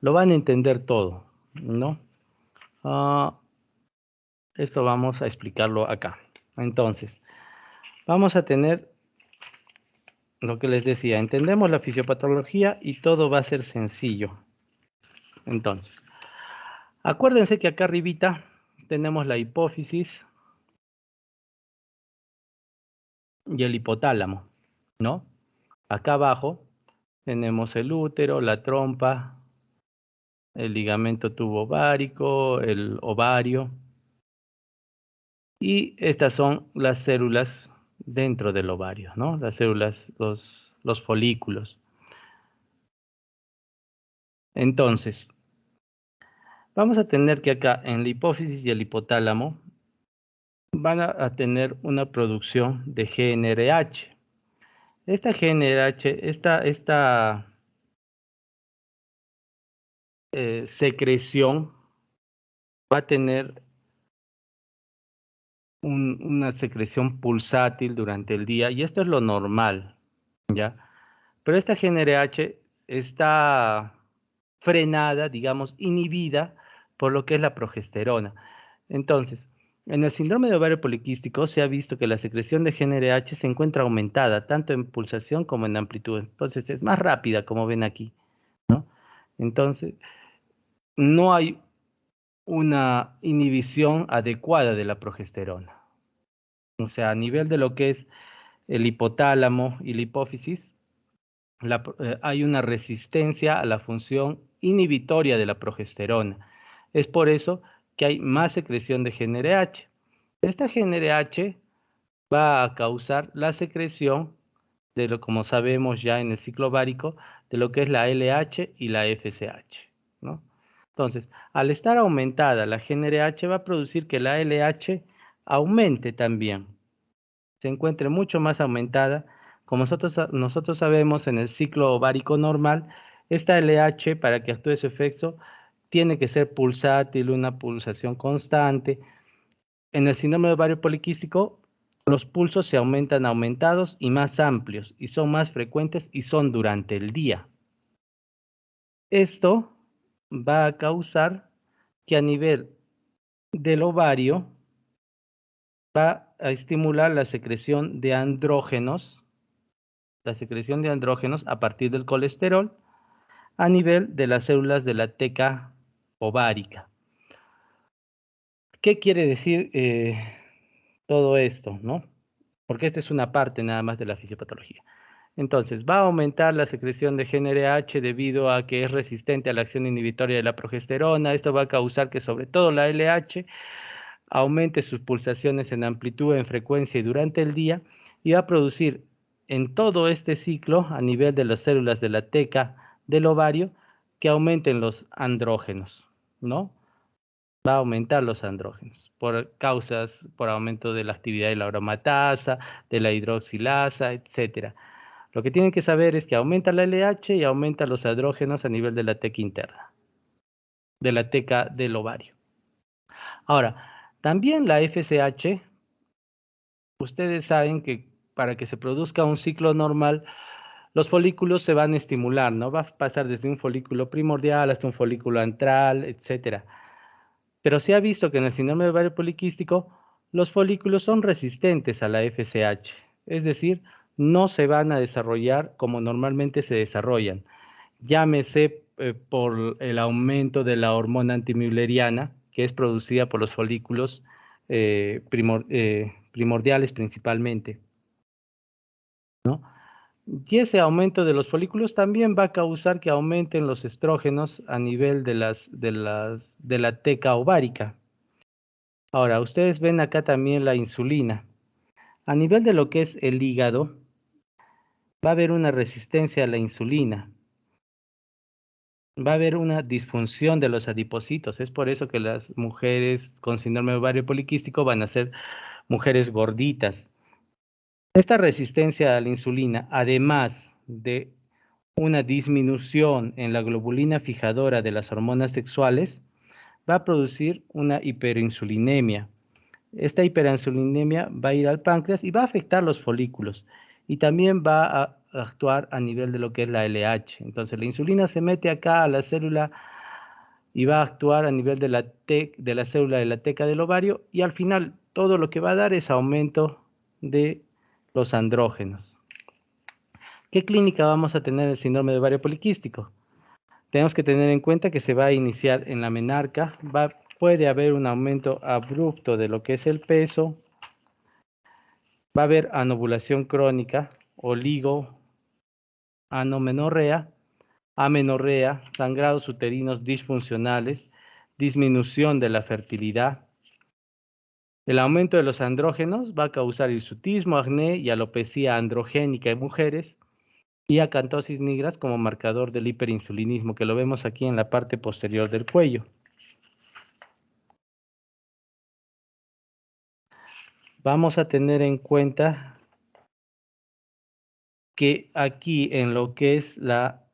lo van a entender todo, ¿no? Esto vamos a explicarlo acá. Entonces, vamos a tener lo que les decía, entendemos la fisiopatología y todo va a ser sencillo. Entonces, acuérdense que acá arribita tenemos la hipófisis y el hipotálamo, ¿no? Acá abajo tenemos el útero, la trompa, el ligamento tubo-ovárico, el ovario, y estas son las células dentro del ovario, ¿no? Las células, los folículos. Entonces, vamos a tener que acá en la hipófisis y el hipotálamo van a tener una producción de GnRH. Esta GnRH, esta secreción va a tener una secreción pulsátil durante el día y esto es lo normal, ¿ya? Pero esta GnRH está frenada, digamos, inhibida por lo que es la progesterona. Entonces, en el síndrome de ovario poliquístico se ha visto que la secreción de GnRH se encuentra aumentada, tanto en pulsación como en amplitud. Entonces, es más rápida, como ven aquí, ¿no? Entonces, no hay una inhibición adecuada de la progesterona. O sea, a nivel de lo que es el hipotálamo y la hipófisis, hay una resistencia a la función inhibitoria de la progesterona. Es por eso que hay más secreción de GnRH. Esta GnRH va a causar la secreción de lo, como sabemos ya en el ciclo ovárico, de lo que es la LH y la FSH, ¿no? Entonces, al estar aumentada la GnRH va a producir que la LH aumente también, se encuentre mucho más aumentada. Como nosotros sabemos en el ciclo ovárico normal, esta LH para que actúe su efecto tiene que ser pulsátil, una pulsación constante. En el síndrome de ovario poliquístico, los pulsos se aumentan aumentados y más amplios, y son más frecuentes y son durante el día. Esto va a causar que a nivel del ovario va a estimular la secreción de andrógenos, a partir del colesterol a nivel de las células de la teca ovárica. ¿Qué quiere decir todo esto, no? Porque esta es una parte nada más de la fisiopatología. Entonces, va a aumentar la secreción de GnRH debido a que es resistente a la acción inhibitoria de la progesterona. Esto va a causar que sobre todo la LH aumente sus pulsaciones en amplitud, en frecuencia y durante el día, y va a producir en todo este ciclo, a nivel de las células de la teca del ovario, que aumenten los andrógenos, ¿no? Va a aumentar los andrógenos por causas, por aumento de la actividad de la aromatasa, de la hidroxilasa, etcétera. Lo que tienen que saber es que aumenta la LH y aumenta los andrógenos a nivel de la teca interna, de la teca del ovario. Ahora, también la FSH, ustedes saben que para que se produzca un ciclo normal, los folículos se van a estimular, ¿no? Va a pasar desde un folículo primordial hasta un folículo antral, etcétera. Pero se ha visto que en el síndrome de ovario poliquístico los folículos son resistentes a la FSH, es decir, no se van a desarrollar como normalmente se desarrollan. Llámese por el aumento de la hormona antimülleriana, que es producida por los folículos primordiales principalmente, ¿no? Y ese aumento de los folículos también va a causar que aumenten los estrógenos a nivel de la teca ovárica. Ahora, ustedes ven acá también la insulina. A nivel de lo que es el hígado, va a haber una resistencia a la insulina. Va a haber una disfunción de los adipocitos. Es por eso que las mujeres con síndrome de ovario poliquístico van a ser mujeres gorditas. Esta resistencia a la insulina, además de una disminución en la globulina fijadora de las hormonas sexuales, va a producir una hiperinsulinemia. Esta hiperinsulinemia va a ir al páncreas y va a afectar los folículos y también va a actuar a nivel de lo que es la LH. Entonces la insulina se mete acá a la célula y va a actuar a nivel de la célula de la teca del ovario y al final todo lo que va a dar es aumento de los andrógenos. ¿Qué clínica vamos a tener el síndrome de ovario poliquístico? Tenemos que tener en cuenta que se va a iniciar en la menarca, puede haber un aumento abrupto de lo que es el peso, va a haber anovulación crónica, oligoanomenorrea, amenorrea, sangrados uterinos disfuncionales, disminución de la fertilidad. El aumento de los andrógenos va a causar hirsutismo, acné y alopecia androgénica en mujeres y acantosis nigras como marcador del hiperinsulinismo, que lo vemos aquí en la parte posterior del cuello. Vamos a tener en cuenta que aquí en lo que es la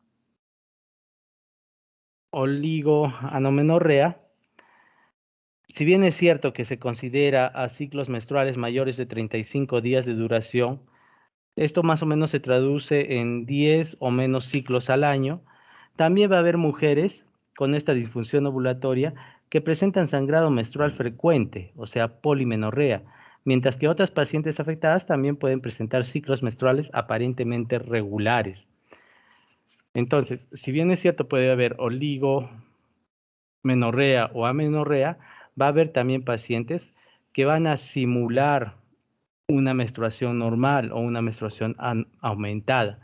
oligoanomenorrea, si bien es cierto que se considera a ciclos menstruales mayores de 35 días de duración, esto más o menos se traduce en 10 o menos ciclos al año, también va a haber mujeres con esta disfunción ovulatoria que presentan sangrado menstrual frecuente, o sea, polimenorrea, mientras que otras pacientes afectadas también pueden presentar ciclos menstruales aparentemente regulares. Entonces, si bien es cierto puede haber oligomenorrea o amenorrea, va a haber también pacientes que van a simular una menstruación normal o una menstruación aumentada.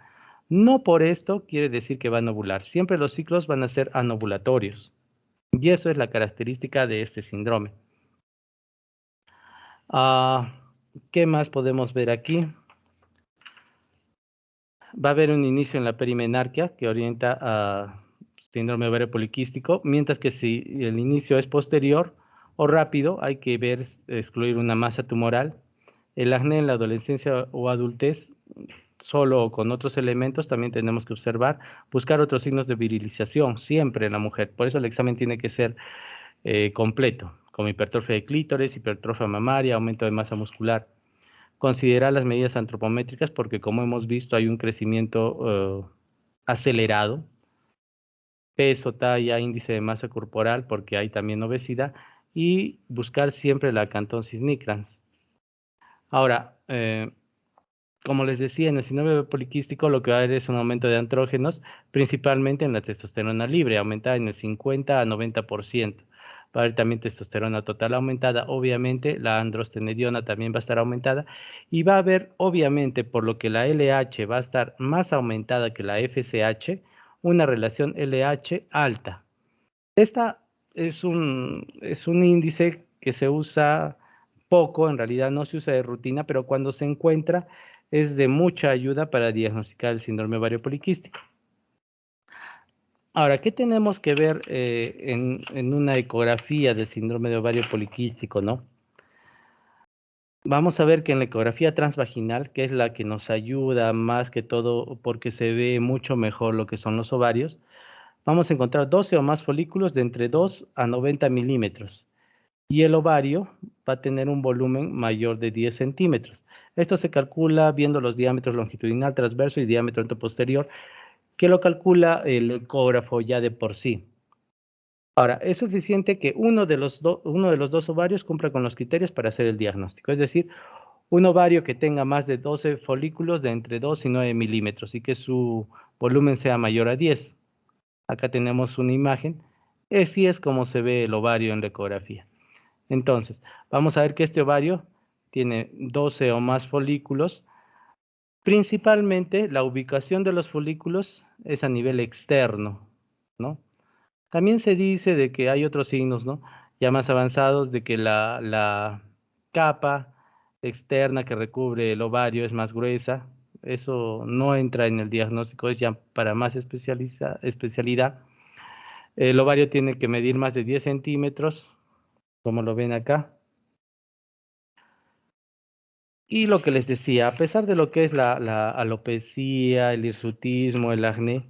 No por esto quiere decir que van a ovular. Siempre los ciclos van a ser anovulatorios. Y eso es la característica de este síndrome. ¿Qué más podemos ver aquí? Va a haber un inicio en la perimenarquia que orienta a síndrome ovario poliquístico, mientras que si el inicio es posterior o rápido, hay que excluir una masa tumoral. El acné en la adolescencia o adultez, solo o con otros elementos, también tenemos que observar, buscar otros signos de virilización, siempre en la mujer. Por eso el examen tiene que ser completo, como hipertrofia de clítoris, hipertrofia mamaria, aumento de masa muscular. Considerar las medidas antropométricas porque, como hemos visto, hay un crecimiento acelerado, peso, talla, índice de masa corporal, porque hay también obesidad, y buscar siempre la acantosis nigrans. Ahora, como les decía, en el síndrome poliquístico lo que va a haber es un aumento de andrógenos, principalmente en la testosterona libre, aumentada en el 50 a 90%. Va a haber también testosterona total aumentada, obviamente la androstenediona también va a estar aumentada, y va a haber, obviamente, por lo que la LH va a estar más aumentada que la FSH, una relación LH alta. Esta es un índice que se usa poco, en realidad no se usa de rutina, pero cuando se encuentra es de mucha ayuda para diagnosticar el síndrome ovario poliquístico. Ahora, ¿qué tenemos que ver en una ecografía del síndrome de ovario poliquístico, no? Vamos a ver que en la ecografía transvaginal, que es la que nos ayuda más que todo porque se ve mucho mejor lo que son los ovarios, vamos a encontrar 12 o más folículos de entre 2 a 90 milímetros. Y el ovario va a tener un volumen mayor de 10 centímetros. Esto se calcula viendo los diámetros longitudinal, transverso y diámetro posterior, que lo calcula el ecógrafo ya de por sí. Ahora, es suficiente que uno de los dos ovarios cumpla con los criterios para hacer el diagnóstico, es decir, un ovario que tenga más de 12 folículos de entre 2 y 9 milímetros y que su volumen sea mayor a 10. Acá tenemos una imagen. Así es como se ve el ovario en la ecografía. Entonces, vamos a ver que este ovario tiene 12 o más folículos. Principalmente, la ubicación de los folículos es a nivel externo, ¿no? También se dice de que hay otros signos, ¿no? Ya más avanzados, de que la capa externa que recubre el ovario es más gruesa. Eso no entra en el diagnóstico, es ya para más especialidad. El ovario tiene que medir más de 10 centímetros, como lo ven acá. Y lo que les decía, a pesar de lo que es la alopecia, el hirsutismo, el acné,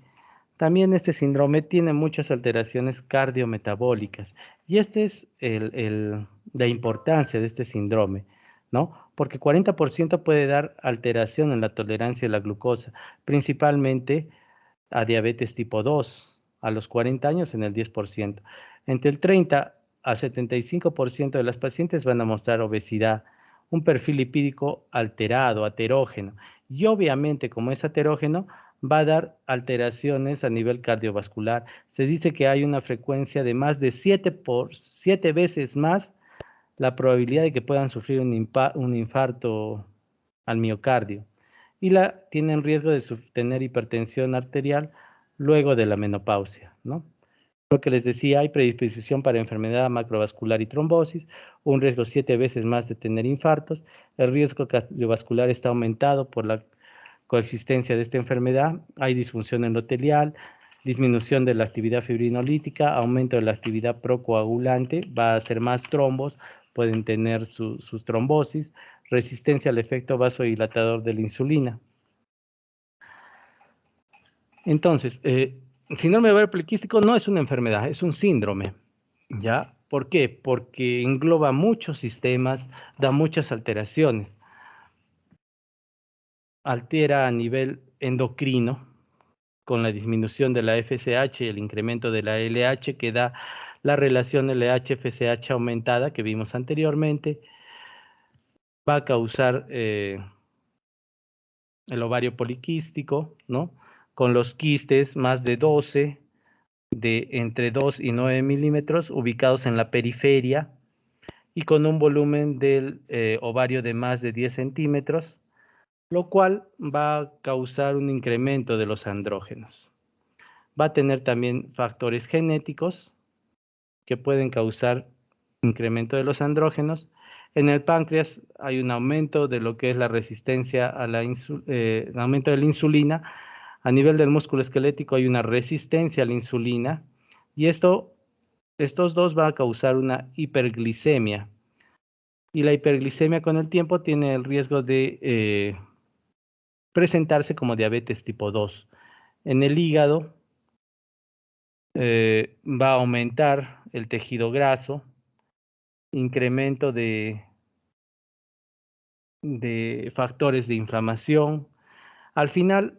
también este síndrome tiene muchas alteraciones cardiometabólicas. Y esta es la importancia de este síndrome, ¿no? Porque 40% puede dar alteración en la tolerancia a la glucosa, principalmente a diabetes tipo 2, a los 40 años en el 10%. Entre el 30 a 75% de las pacientes van a mostrar obesidad, un perfil lipídico alterado, aterógeno. Y obviamente, como es aterógeno, va a dar alteraciones a nivel cardiovascular. Se dice que hay una frecuencia de más de 7 veces más la probabilidad de que puedan sufrir un infarto al miocardio y tienen riesgo de tener hipertensión arterial luego de la menopausia, ¿no? Lo que les decía, hay predisposición para enfermedad macrovascular y trombosis, un riesgo 7 veces más de tener infartos, el riesgo cardiovascular está aumentado por la coexistencia de esta enfermedad, hay disfunción endotelial, disminución de la actividad fibrinolítica, aumento de la actividad procoagulante, va a hacer más trombos, pueden tener sus trombosis, resistencia al efecto vasodilatador de la insulina. Entonces, síndrome ovario poliquístico no es una enfermedad, es un síndrome, ¿ya? ¿Por qué? Porque engloba muchos sistemas, da muchas alteraciones. Altera a nivel endocrino, con la disminución de la FSH y el incremento de la LH, que da la relación LH-FSH aumentada que vimos anteriormente. Va a causar el ovario poliquístico, ¿no? Con los quistes más de 12, de entre 2 y 9 milímetros, ubicados en la periferia, y con un volumen del ovario de más de 10 centímetros, lo cual va a causar un incremento de los andrógenos. Va a tener también factores genéticos que pueden causar incremento de los andrógenos. En el páncreas hay un aumento de lo que es la resistencia a aumento de la insulina. A nivel del músculo esquelético hay una resistencia a la insulina y estos dos van a causar una hiperglicemia. Y la hiperglicemia con el tiempo tiene el riesgo de presentarse como diabetes tipo 2. En el hígado va a aumentar el tejido graso, incremento de factores de inflamación. Al final,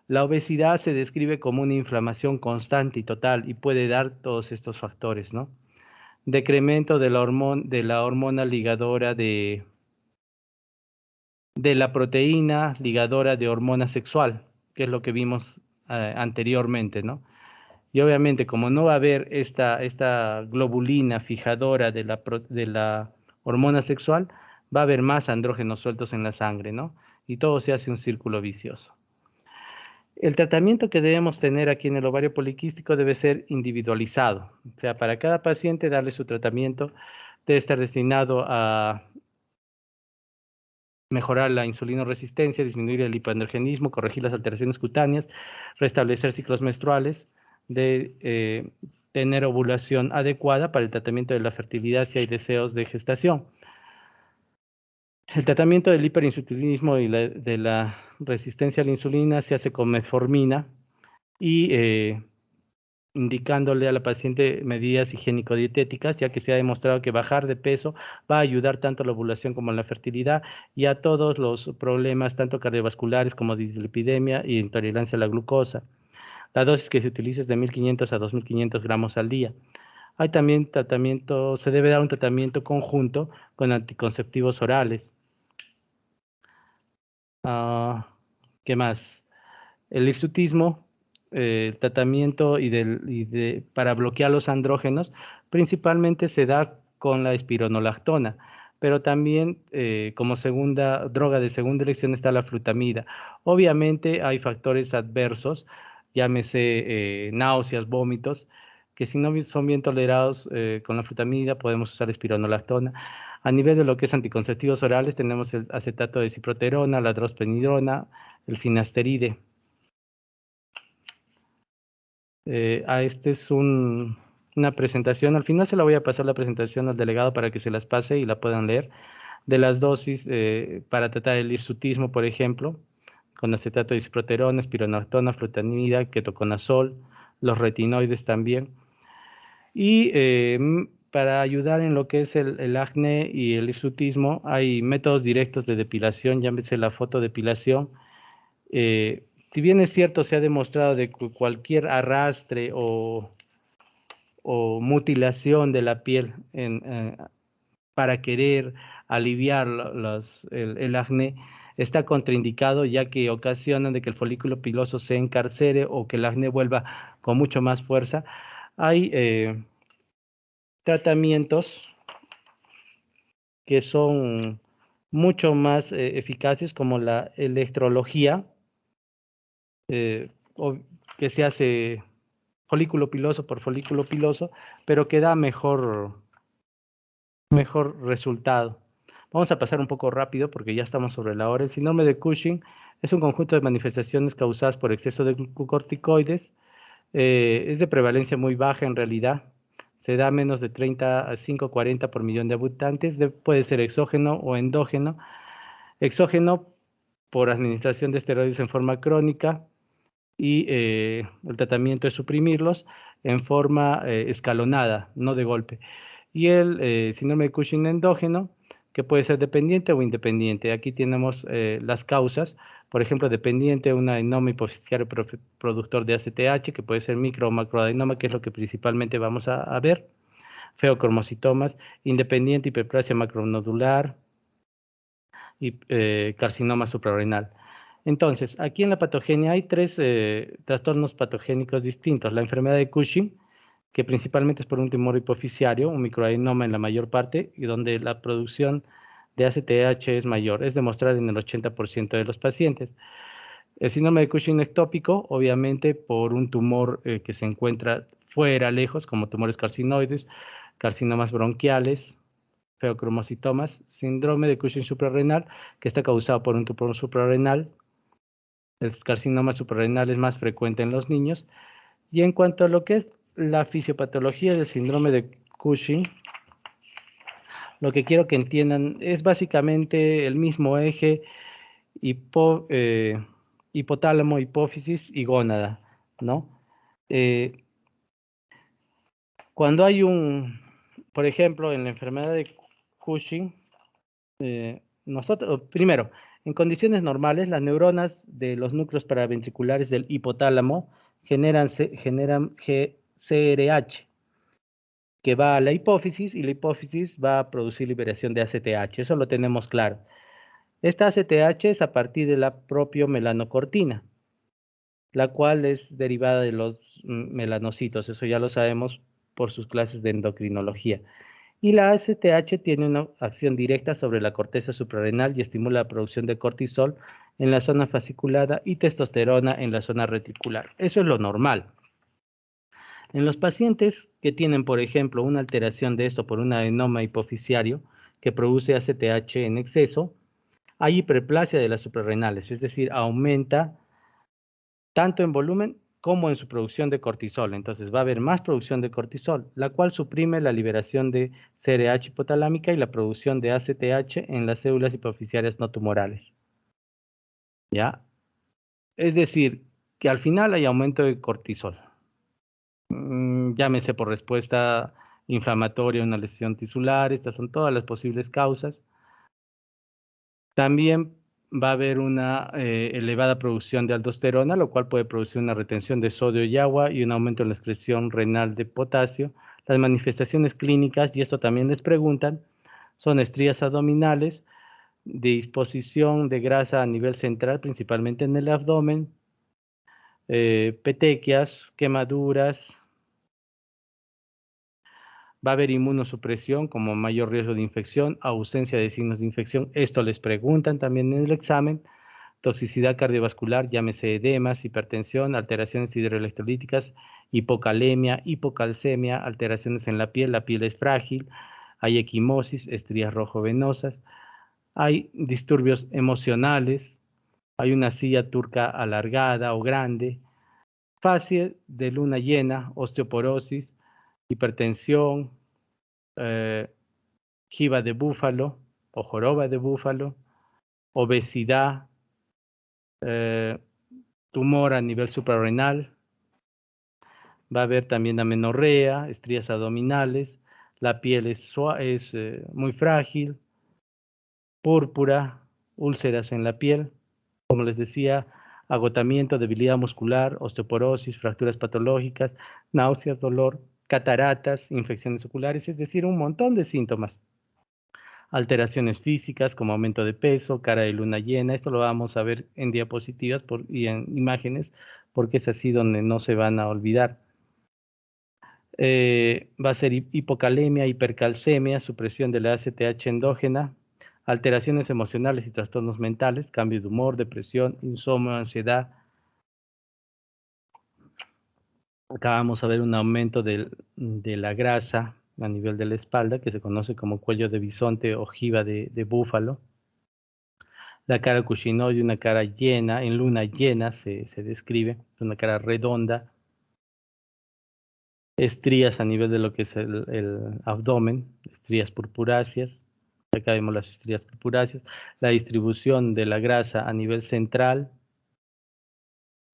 la obesidad se describe como una inflamación constante y total y puede dar todos estos factores, ¿no? Decremento de la hormona ligadora de la proteína ligadora de hormona sexual, que es lo que vimos anteriormente, ¿no? Y obviamente, como no va a haber esta globulina fijadora de la hormona sexual, va a haber más andrógenos sueltos en la sangre, ¿no? Y todo se hace un círculo vicioso. El tratamiento que debemos tener aquí en el ovario poliquístico debe ser individualizado. O sea, para cada paciente darle su tratamiento debe estar destinado a mejorar la insulinoresistencia, disminuir el hipoandrogenismo, corregir las alteraciones cutáneas, restablecer ciclos menstruales, de tener ovulación adecuada para el tratamiento de la fertilidad si hay deseos de gestación. El tratamiento del hiperinsulinismo y de la resistencia a la insulina se hace con metformina y indicándole a la paciente medidas higiénico-dietéticas, ya que se ha demostrado que bajar de peso va a ayudar tanto a la ovulación como a la fertilidad y a todos los problemas, tanto cardiovasculares como dislipidemia y intolerancia a la glucosa. La dosis que se utiliza es de 1.500 a 2.500 gramos al día. Hay también tratamiento, se debe dar un tratamiento conjunto con anticonceptivos orales. ¿Qué más? El hirsutismo, el tratamiento para bloquear los andrógenos, principalmente se da con la espironolactona, pero también como segunda droga de segunda elección está la flutamida. Obviamente hay factores adversos, llámese náuseas, vómitos, que si no son bien tolerados con la flutamida podemos usar espironolactona. A nivel de lo que es anticonceptivos orales tenemos el acetato de ciproterona, la drospenidrana, el finasteride. Este es una presentación, al final se la voy a pasar la presentación al delegado para que se las pase y la puedan leer, de las dosis para tratar el hirsutismo, por ejemplo, con acetato de ciproterona, espironolactona, flutamida, ketoconazol, los retinoides también. Y para ayudar en lo que es el acné y el hirsutismo, hay métodos directos de depilación, llámese la fotodepilación. Si bien es cierto, se ha demostrado de que cualquier arrastre o mutilación de la piel para querer aliviar el acné está contraindicado, ya que ocasionan de que el folículo piloso se encarcere o que el acné vuelva con mucho más fuerza. Hay tratamientos que son mucho más eficaces, como la electrología, que se hace folículo piloso por folículo piloso, pero que da mejor resultado. Vamos a pasar un poco rápido porque ya estamos sobre la hora. El síndrome de Cushing es un conjunto de manifestaciones causadas por exceso de glucocorticoides. Es de prevalencia muy baja en realidad. Se da menos de 30 a 5,40 por millón de habitantes. Puede ser exógeno o endógeno. Exógeno por administración de esteroides en forma crónica, y el tratamiento es suprimirlos en forma escalonada, no de golpe. Y el síndrome de Cushing endógeno, que puede ser dependiente o independiente. Aquí tenemos las causas, por ejemplo, dependiente, un adenoma hipoficiario productor de ACTH, que puede ser micro o macroadenoma, que es lo que principalmente vamos a ver, feocromocitomas, independiente, hiperplasia macronodular y carcinoma suprarrenal. Entonces, aquí en la patogenia hay tres trastornos patogénicos distintos. La enfermedad de Cushing, que principalmente es por un tumor hipoficiario, un microadenoma en la mayor parte, y donde la producción de ACTH es mayor, es demostrada en el 80% de los pacientes. El síndrome de Cushing ectópico, obviamente por un tumor que se encuentra fuera, lejos, como tumores carcinoides, carcinomas bronquiales, feocromocitomas, síndrome de Cushing suprarrenal, que está causado por un tumor suprarrenal. El carcinoma suprarrenal es más frecuente en los niños. Y en cuanto a lo que es la fisiopatología del síndrome de Cushing, lo que quiero que entiendan es básicamente el mismo eje hipotálamo, hipófisis y gónada, ¿no? Cuando hay por ejemplo, en la enfermedad de Cushing, primero, en condiciones normales, las neuronas de los núcleos paraventriculares del hipotálamo generan CRH, que va a la hipófisis, y la hipófisis va a producir liberación de ACTH. Eso lo tenemos claro. Esta ACTH es a partir de la propia melanocortina, la cual es derivada de los melanocitos. Eso ya lo sabemos por sus clases de endocrinología. Y la ACTH tiene una acción directa sobre la corteza suprarrenal y estimula la producción de cortisol en la zona fasciculada y testosterona en la zona reticular. Eso es lo normal. En los pacientes que tienen, por ejemplo, una alteración de esto por un adenoma hipoficiario que produce ACTH en exceso, hay hiperplasia de las suprarrenales, es decir, aumenta tanto en volumen como en su producción de cortisol. Entonces va a haber más producción de cortisol, la cual suprime la liberación de CRH hipotalámica y la producción de ACTH en las células hipoficiarias no tumorales. ¿Ya? Es decir, que al final hay aumento de cortisol. llámese por respuesta inflamatoria, una lesión tisular, estas son todas las posibles causas. También va a haber una elevada producción de aldosterona, lo cual puede producir una retención de sodio y agua y un aumento en la excreción renal de potasio. Las manifestaciones clínicas, y esto también les preguntan, son estrías abdominales, disposición de grasa a nivel central, principalmente en el abdomen, petequias, quemaduras. Va a haber inmunosupresión como mayor riesgo de infección, ausencia de signos de infección. Esto les preguntan también en el examen. Toxicidad cardiovascular, llámese edemas, hipertensión, alteraciones hidroelectrolíticas, hipocalemia, hipocalcemia, alteraciones en la piel es frágil, hay equimosis, estrías rojovenosas, hay disturbios emocionales, hay una silla turca alargada o grande, fase de luna llena, osteoporosis, hipertensión, jiba de búfalo o joroba de búfalo, obesidad, tumor a nivel suprarrenal, va a haber también amenorrea, estrías abdominales, la piel es muy frágil, púrpura, úlceras en la piel, como les decía, agotamiento, debilidad muscular, osteoporosis, fracturas patológicas, náuseas, dolor, cataratas, infecciones oculares, es decir, un montón de síntomas. Alteraciones físicas como aumento de peso, cara de luna llena, esto lo vamos a ver en diapositivas y en imágenes, porque es así donde no se van a olvidar. Va a ser hipocalemia, hipercalcemia, supresión de la ACTH endógena, alteraciones emocionales y trastornos mentales, cambio de humor, depresión, insomnio, ansiedad. Acá vamos a ver un aumento de la grasa a nivel de la espalda, que se conoce como cuello de bisonte o jiba de búfalo. La cara cushinóide, una cara llena, en luna llena se describe, es una cara redonda. Estrías a nivel de lo que es el abdomen, estrías purpuráceas. Acá vemos las estrías purpuráceas. La distribución de la grasa a nivel central.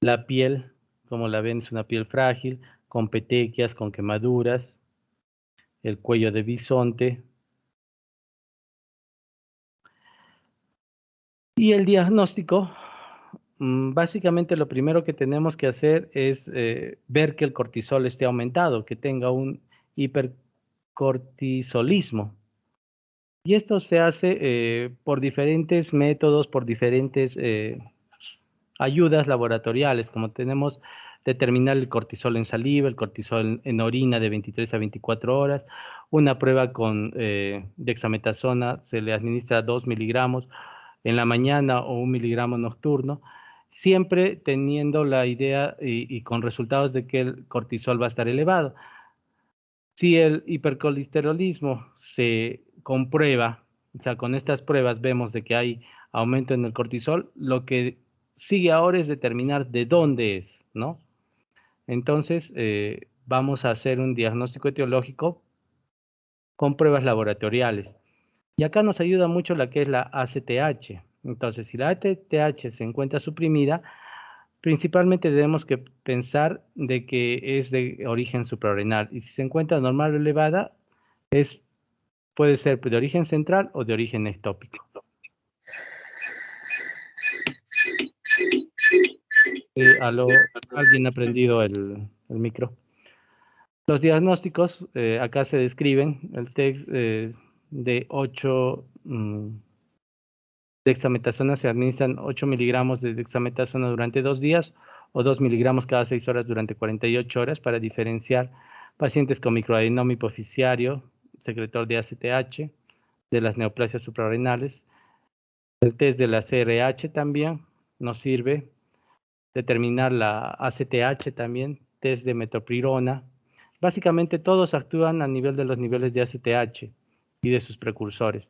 La piel, como la ven, es una piel frágil, con petequias, con quemaduras. El cuello de bisonte. Y el diagnóstico, básicamente lo primero que tenemos que hacer es ver que el cortisol esté aumentado, que tenga un hipercortisolismo. Y esto se hace por diferentes métodos, por diferentes ayudas laboratoriales, como tenemos determinar el cortisol en saliva, el cortisol en orina de 23 a 24 horas, una prueba con dexametasona, se le administra 2 miligramos en la mañana o 1 miligramo nocturno, siempre teniendo la idea y con resultados de que el cortisol va a estar elevado. Si el hipercolesterolismo se comprueba, o sea, con estas pruebas vemos de que hay aumento en el cortisol, lo que sigue ahora es determinar de dónde es, ¿no? Entonces, vamos a hacer un diagnóstico etiológico con pruebas laboratoriales. Y acá nos ayuda mucho la que es la ACTH. Entonces, si la ACTH se encuentra suprimida, principalmente tenemos que pensar de que es de origen suprarrenal. Y si se encuentra normal o elevada, puede ser de origen central o de origen ectópico. ¿Alguien ha prendido el micro? Los diagnósticos, acá se describen, el TEX de 8 dexametasona, se administran 8 miligramos de dexametasona durante 2 días o 2 miligramos cada 6 horas durante 48 horas para diferenciar pacientes con microadenoma hipoficiario, secretor de ACTH, de las neoplasias suprarrenales. El test de la CRH también nos sirve. Determinar la ACTH también, test de metoprolol. Básicamente todos actúan a nivel de los niveles de ACTH y de sus precursores.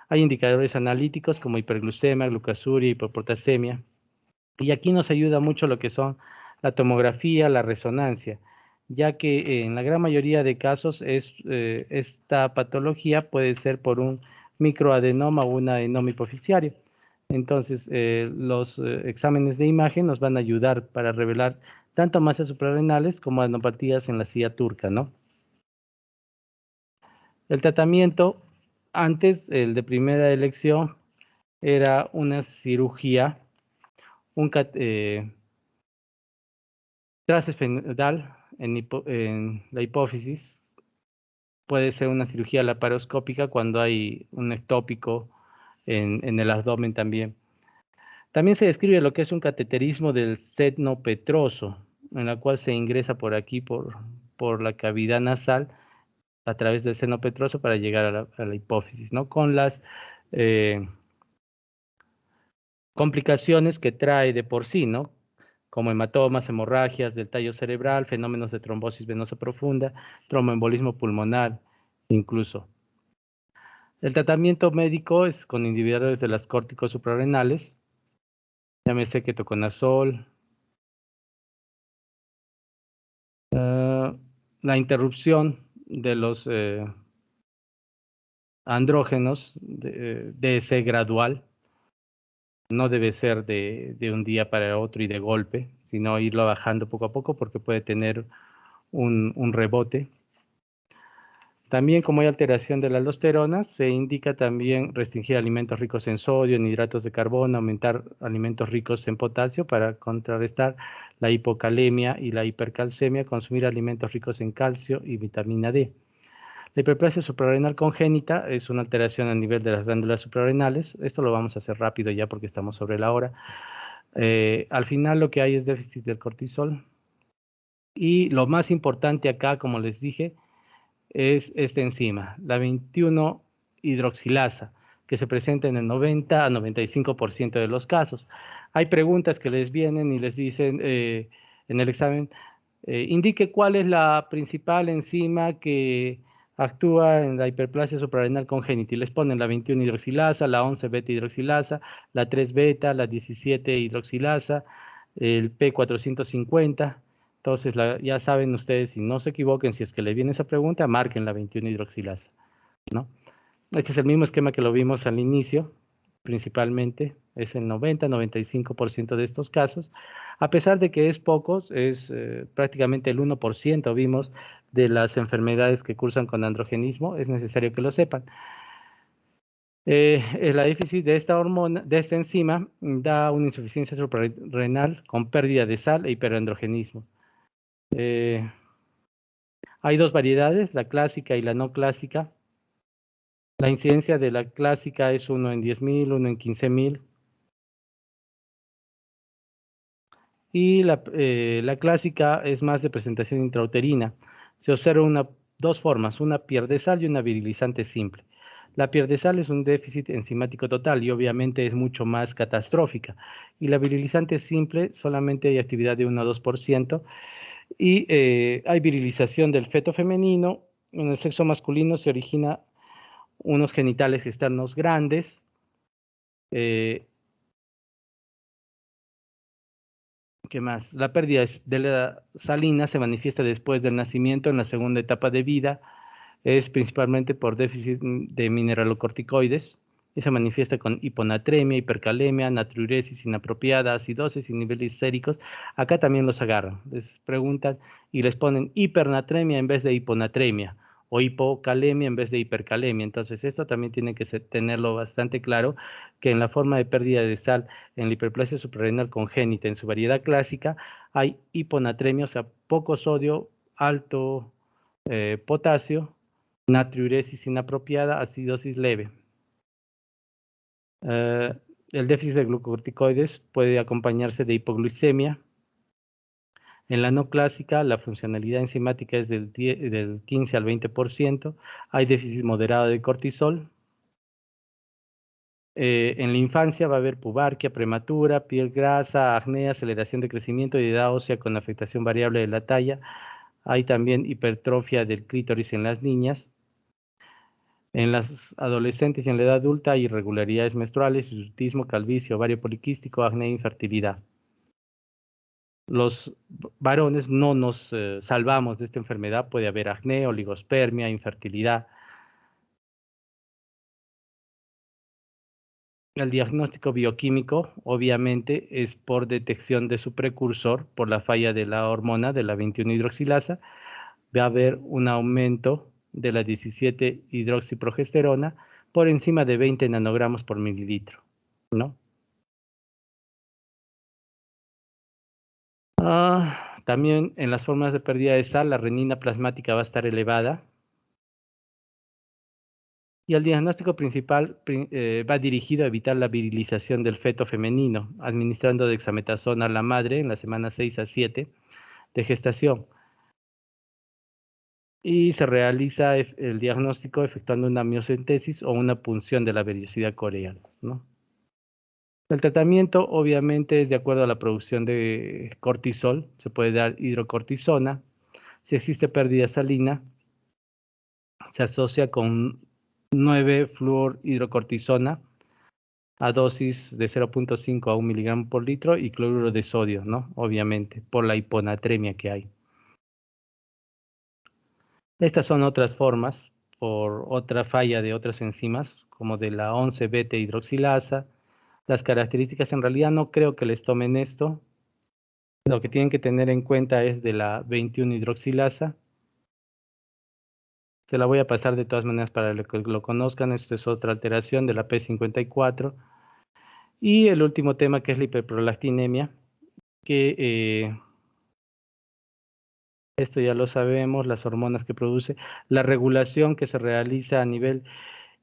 Hay indicadores analíticos como hiperglucemia, glucosuria, hipopotasemia. Y aquí nos ayuda mucho lo que son la tomografía, la resonancia, ya que en la gran mayoría de casos esta patología puede ser por un microadenoma o un adenoma hipoficiario. Entonces, los exámenes de imagen nos van a ayudar para revelar tanto masas suprarrenales como adenopatías en la silla turca, ¿no? El tratamiento, antes, el de primera elección, era una cirugía, transesfenoidal en la hipófisis. Puede ser una cirugía laparoscópica cuando hay un ectópico en el abdomen también. También se describe lo que es un cateterismo del seno petroso, en la cual se ingresa por aquí, por la cavidad nasal, a través del seno petroso para llegar a la hipófisis, ¿no? Con las complicaciones que trae de por sí, ¿no? Como hematomas, hemorragias del tallo cerebral, fenómenos de trombosis venosa profunda, tromboembolismo pulmonar, incluso. El tratamiento médico es con inhibidores de las córticos suprarrenales, llámese ketoconazol, la interrupción de los andrógenos, DSE gradual, no debe ser de un día para otro y de golpe, sino irlo bajando poco a poco porque puede tener un rebote. También, como hay alteración de la aldosterona, se indica también restringir alimentos ricos en sodio, en hidratos de carbono, aumentar alimentos ricos en potasio para contrarrestar la hipocalemia y la hipercalcemia, consumir alimentos ricos en calcio y vitamina D. La hiperplasia suprarrenal congénita es una alteración a nivel de las glándulas suprarrenales. Esto lo vamos a hacer rápido ya porque estamos sobre la hora. Al final lo que hay es déficit del cortisol. Y lo más importante acá, como les dije, es esta enzima, la 21 hidroxilasa, que se presenta en el 90 a 95% de los casos. Hay preguntas que les vienen y les dicen en el examen, indique cuál es la principal enzima que actúa en la hiperplasia suprarrenal congénita y les ponen la 21 hidroxilasa, la 11 beta hidroxilasa, la 3 beta, la 17 hidroxilasa, el P450. Entonces, ya saben ustedes, si no se equivoquen, si es que le viene esa pregunta, marquen la 21 hidroxilasa, ¿no? Este es el mismo esquema que lo vimos al inicio, principalmente, es el 90-95% de estos casos, a pesar de que es pocos, es prácticamente el 1%, vimos, de las enfermedades que cursan con androgenismo, es necesario que lo sepan. La déficit de esta hormona, de esta enzima, da una insuficiencia suprarrenal con pérdida de sal e hiperandrogenismo. Hay dos variedades, la clásica y la no clásica. La incidencia de la clásica es 1 en 10.000, 1 en 15.000. Y la clásica es más de presentación intrauterina. Se observa dos formas, una pierdesal y una virilizante simple. La pierdesal es un déficit enzimático total y obviamente es mucho más catastrófica. Y la virilizante simple solamente hay actividad de 1 a 2%. Y hay virilización del feto femenino. En el sexo masculino se origina unos genitales externos grandes. ¿Qué más? La pérdida de la salina se manifiesta después del nacimiento en la segunda etapa de vida. Es principalmente por déficit de mineralocorticoides y se manifiesta con hiponatremia, hipercalemia, natriuresis inapropiada, acidosis y niveles séricos. Acá también los agarran. Les preguntan y les ponen hipernatremia en vez de hiponatremia o hipocalemia en vez de hipercalemia. Entonces, esto también tiene que tenerlo bastante claro, que en la forma de pérdida de sal en la hiperplasia suprarrenal congénita, en su variedad clásica, hay hiponatremia, o sea, poco sodio, alto potasio, natriuresis inapropiada, acidosis leve. El déficit de glucocorticoides puede acompañarse de hipoglucemia. En la no clásica, la funcionalidad enzimática es del 15 al 20%. Hay déficit moderado de cortisol. En la infancia va a haber pubarquia prematura, piel grasa, acné, aceleración de crecimiento y edad ósea con afectación variable de la talla. Hay también hipertrofia del clítoris en las niñas. En las adolescentes y en la edad adulta hay irregularidades menstruales, hirsutismo, calvicie, ovario poliquístico, acné e infertilidad. Los varones no nos salvamos de esta enfermedad, puede haber acné, oligospermia, infertilidad. El diagnóstico bioquímico, obviamente, es por detección de su precursor, por la falla de la hormona de la 21-hidroxilasa. Va a haber un aumento de la 17-hidroxiprogesterona por encima de 20 nanogramos por mililitro, ¿no? También en las formas de pérdida de sal, la renina plasmática va a estar elevada. Y el diagnóstico principal va dirigido a evitar la virilización del feto femenino, administrando dexametasona a la madre en las semanas 6 a 7 de gestación. Y se realiza el diagnóstico efectuando una miocentesis o una punción de la vellosidad coreal, ¿no? El tratamiento obviamente es de acuerdo a la producción de cortisol, se puede dar hidrocortisona. Si existe pérdida salina, se asocia con 9-fluorhidrocortisona a dosis de 0.5 a 1 miligramo por litro y cloruro de sodio, ¿no? Obviamente, por la hiponatremia que hay. Estas son otras formas, por otra falla de otras enzimas, como de la 11-beta hidroxilasa. Las características en realidad no creo que les tomen esto. Lo que tienen que tener en cuenta es de la 21 hidroxilasa. Se la voy a pasar de todas maneras para que lo conozcan. Esto es otra alteración de la P54. Y el último tema, que es la hiperprolactinemia, que esto ya lo sabemos, las hormonas que produce, la regulación que se realiza a nivel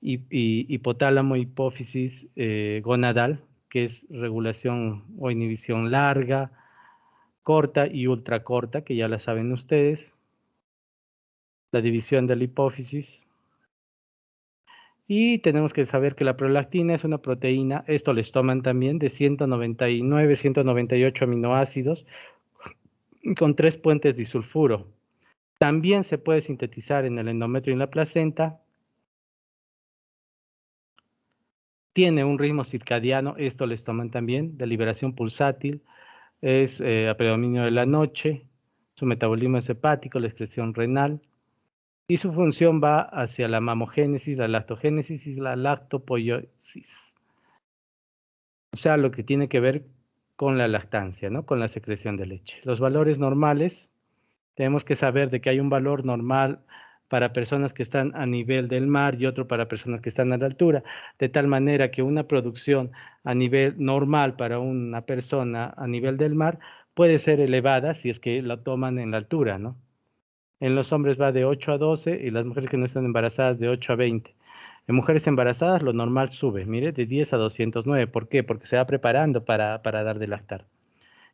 hipotálamo, hipófisis, gonadal, que es regulación o inhibición larga, corta y ultracorta, que ya la saben ustedes, la división de la hipófisis. Y tenemos que saber que la prolactina es una proteína, esto les toman también, de 199, 198 aminoácidos, con 3 puentes disulfuro. También se puede sintetizar en el endometrio y en la placenta. Tiene un ritmo circadiano, esto les toman también, de liberación pulsátil, es a predominio de la noche, su metabolismo es hepático, la excreción renal, y su función va hacia la mamogénesis, la lactogénesis y la lactopoiesis. O sea, lo que tiene que ver con la lactancia, ¿no? Con la secreción de leche. Los valores normales, tenemos que saber de que hay un valor normal para personas que están a nivel del mar y otro para personas que están a la altura, de tal manera que una producción a nivel normal para una persona a nivel del mar puede ser elevada si es que la toman en la altura, ¿no? En los hombres va de 8 a 12 y las mujeres que no están embarazadas de 8 a 20. En mujeres embarazadas lo normal sube, mire, de 10 a 209. ¿Por qué? Porque se va preparando para dar de lactar.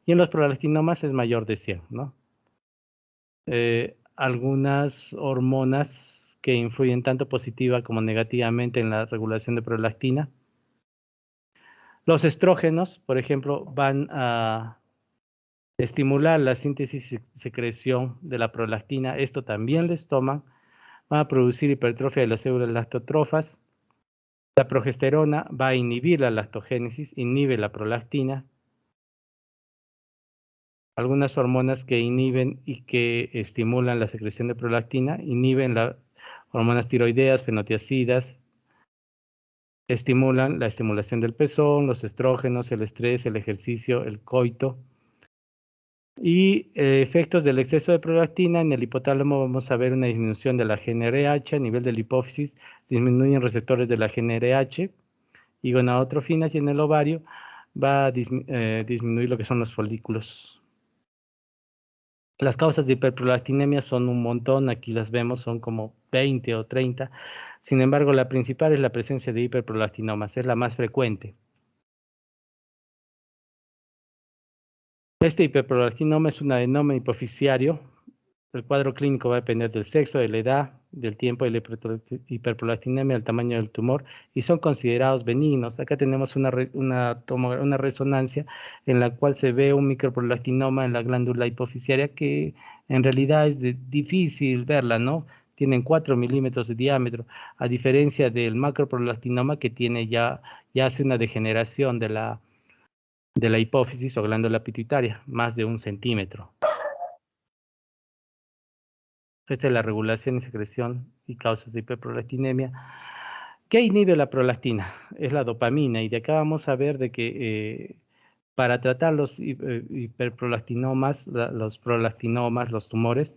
Y en los prolactinomas es mayor de 100, ¿no? Algunas hormonas que influyen tanto positiva como negativamente en la regulación de prolactina. Los estrógenos, por ejemplo, van a estimular la síntesis y secreción de la prolactina. Esto también les toman. Van a producir hipertrofia de las células lactotrofas. La progesterona va a inhibir la lactogénesis, inhibe la prolactina. Algunas hormonas que inhiben y que estimulan la secreción de prolactina, inhiben las hormonas tiroideas, fenotiacidas, estimulan la estimulación del pezón, los estrógenos, el estrés, el ejercicio, el coito. Y efectos del exceso de prolactina, en el hipotálamo vamos a ver una disminución de la GnRH, a nivel de la hipófisis disminuyen receptores de la GnRH y gonadotrofinas, y en el ovario va a disminuir lo que son los folículos. Las causas de hiperprolactinemia son un montón, aquí las vemos, son como 20 o 30. Sin embargo, la principal es la presencia de hiperprolactinomas, es la más frecuente. Este hiperprolactinoma es un adenoma hipofisiario. El cuadro clínico va a depender del sexo, de la edad, del tiempo, de la hiperprolactinemia, del tamaño del tumor, y son considerados benignos. Acá tenemos una resonancia en la cual se ve un microprolactinoma en la glándula hipofisiaria que en realidad es difícil verla, ¿no? Tienen 4 milímetros de diámetro, a diferencia del macroprolactinoma que tiene ya hace una degeneración de la hipófisis o glándula pituitaria, más de 1 centímetro. Esta es la regulación y secreción y causas de hiperprolactinemia. ¿qué inhibe la prolactina? Es la dopamina, y de acá vamos a ver de que para tratar los hiperprolactinomas, los prolactinomas, los tumores,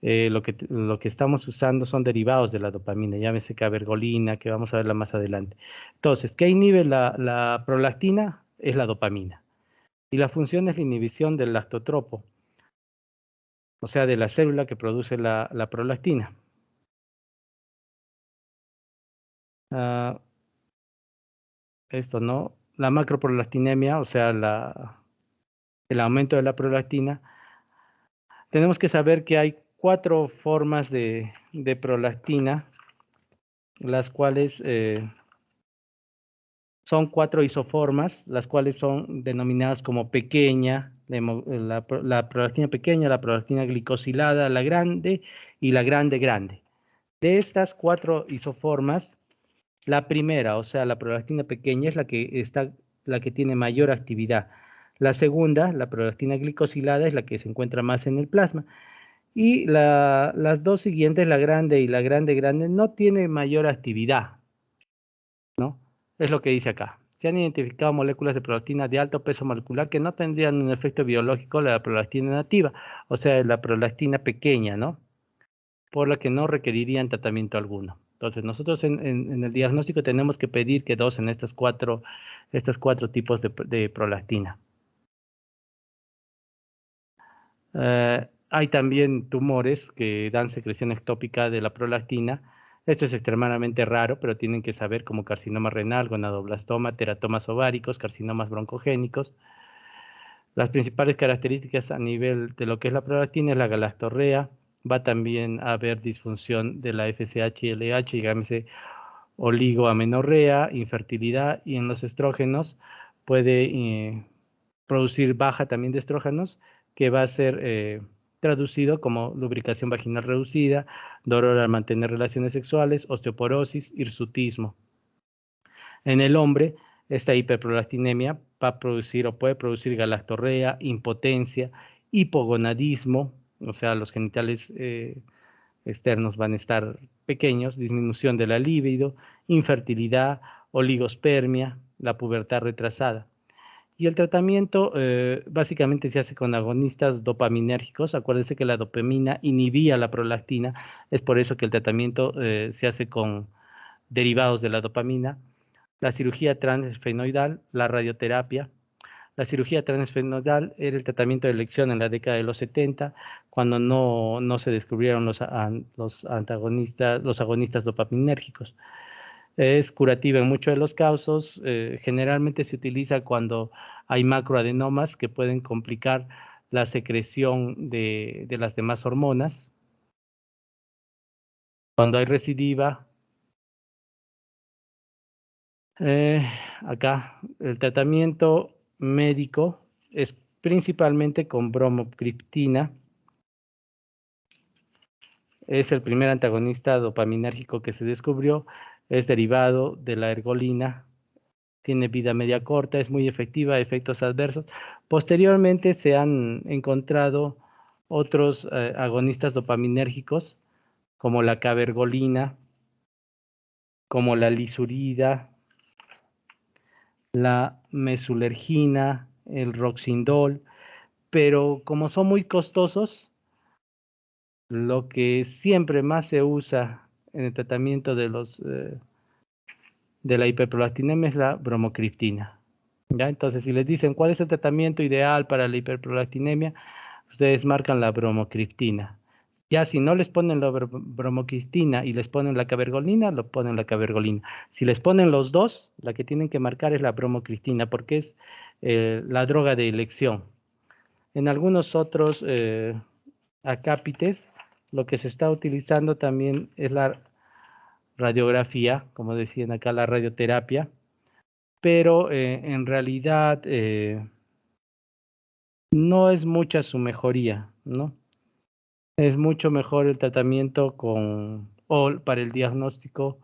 lo que estamos usando son derivados de la dopamina, llámese cabergolina, que vamos a verla más adelante. Entonces, ¿qué inhibe la prolactina? Es la dopamina. Y la función es la inhibición del lactotropo, o sea, de la célula que produce la prolactina. Ah, esto no. La macroprolactinemia, o sea, el aumento de la prolactina. Tenemos que saber que hay 4 formas de prolactina, las cuales son 4 isoformas, las cuales son denominadas como pequeña, la prolactina pequeña, la prolactina glicosilada, la grande y la grande grande. De estas 4 isoformas, la primera, o sea, la prolactina pequeña, es la que tiene mayor actividad. La segunda, la prolactina glicosilada, es la que se encuentra más en el plasma. Y las dos siguientes, la grande y la grande grande, no tienen mayor actividad, ¿no? Es lo que dice acá. Se han identificado moléculas de prolactina de alto peso molecular que no tendrían un efecto biológico de la prolactina nativa, o sea, la prolactina pequeña, ¿no? Por la que no requerirían tratamiento alguno. Entonces, nosotros en el diagnóstico tenemos que pedir que dosen estos cuatro tipos de prolactina. Hay también tumores que dan secreción ectópica de la prolactina. Esto es extremadamente raro, pero tienen que saber, como carcinoma renal, gonadoblastoma, teratomas ováricos, carcinomas broncogénicos. Las principales características a nivel de lo que es la prolactina es la galactorrea. Va también a haber disfunción de la FSH y LH, llámese oligoamenorrea, infertilidad, y en los estrógenos puede producir baja también de estrógenos, que va a ser traducido como lubricación vaginal reducida, dolor al mantener relaciones sexuales, osteoporosis, hirsutismo. En el hombre, esta hiperprolactinemia va a producir o puede producir galactorrea, impotencia, hipogonadismo, o sea, los genitales externos van a estar pequeños, disminución de la libido, infertilidad, oligospermia, la pubertad retrasada. Y el tratamiento básicamente se hace con agonistas dopaminérgicos. Acuérdense que la dopamina inhibía la prolactina, es por eso que el tratamiento se hace con derivados de la dopamina. La cirugía transesfenoidal, la radioterapia. La cirugía transesfenoidal era el tratamiento de elección en la década de los 70, cuando no se descubrieron los agonistas dopaminérgicos. Es curativa en muchos de los casos. Generalmente se utiliza cuando hay macroadenomas que pueden complicar la secreción de las demás hormonas. Cuando hay recidiva, acá el tratamiento médico es principalmente con bromocriptina. Es el primer antagonista dopaminérgico que se descubrió. Es derivado de la ergolina. Tiene vida media corta, es muy efectiva, efectos adversos. Posteriormente se han encontrado otros agonistas dopaminérgicos, como la cabergolina, como la lisurida, la mesulergina, el roxindol, pero como son muy costosos, lo que siempre más se usa en el tratamiento de la hiperprolactinemia es la bromocriptina. ¿Ya? Entonces, si les dicen cuál es el tratamiento ideal para la hiperprolactinemia, ustedes marcan la bromocriptina. Ya si no les ponen la bromocriptina y les ponen la cabergolina, lo ponen la cabergolina. Si les ponen los dos, la que tienen que marcar es la bromocriptina, porque es la droga de elección. En algunos otros acápites, lo que se está utilizando también es la radiografía, como decían acá, la radioterapia, pero en realidad no es mucha su mejoría, ¿no? Es mucho mejor el tratamiento o para el diagnóstico,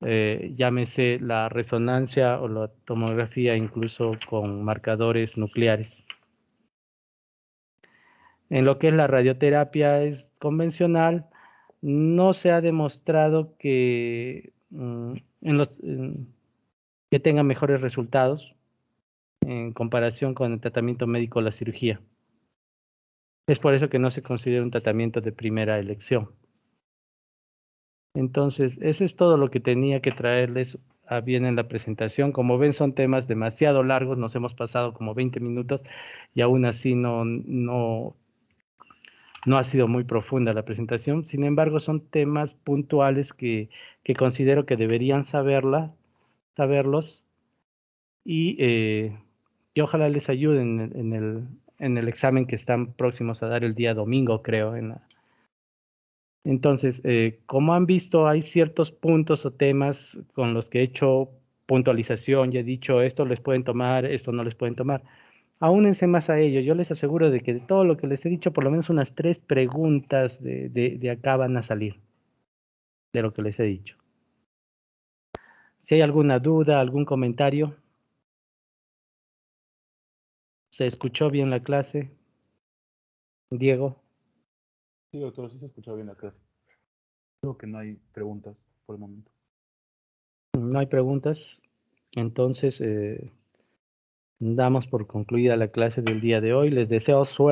llámese la resonancia o la tomografía, incluso con marcadores nucleares. En lo que es la radioterapia es convencional, no se ha demostrado que que tengan mejores resultados en comparación con el tratamiento médico o la cirugía. Es por eso que no se considera un tratamiento de primera elección. Entonces, eso es todo lo que tenía que traerles a bien en la presentación. Como ven, son temas demasiado largos, nos hemos pasado como 20 minutos y aún así no ha sido muy profunda la presentación. Sin embargo, son temas puntuales que considero que deberían saberlos y que ojalá les ayuden en el examen que están próximos a dar el día domingo, creo. Entonces, como han visto, hay ciertos puntos o temas con los que he hecho puntualización y he dicho esto les pueden tomar, esto no les pueden tomar. Aúnense más a ello. Yo les aseguro de que de todo lo que les he dicho, por lo menos unas 3 preguntas de acá van a salir, de lo que les he dicho. Si hay alguna duda, algún comentario. ¿Se escuchó bien la clase? Diego. Sí, doctor, sí se escuchó bien la clase. Creo que no hay preguntas por el momento. No hay preguntas. Entonces, damos por concluida la clase del día de hoy. Les deseo suerte.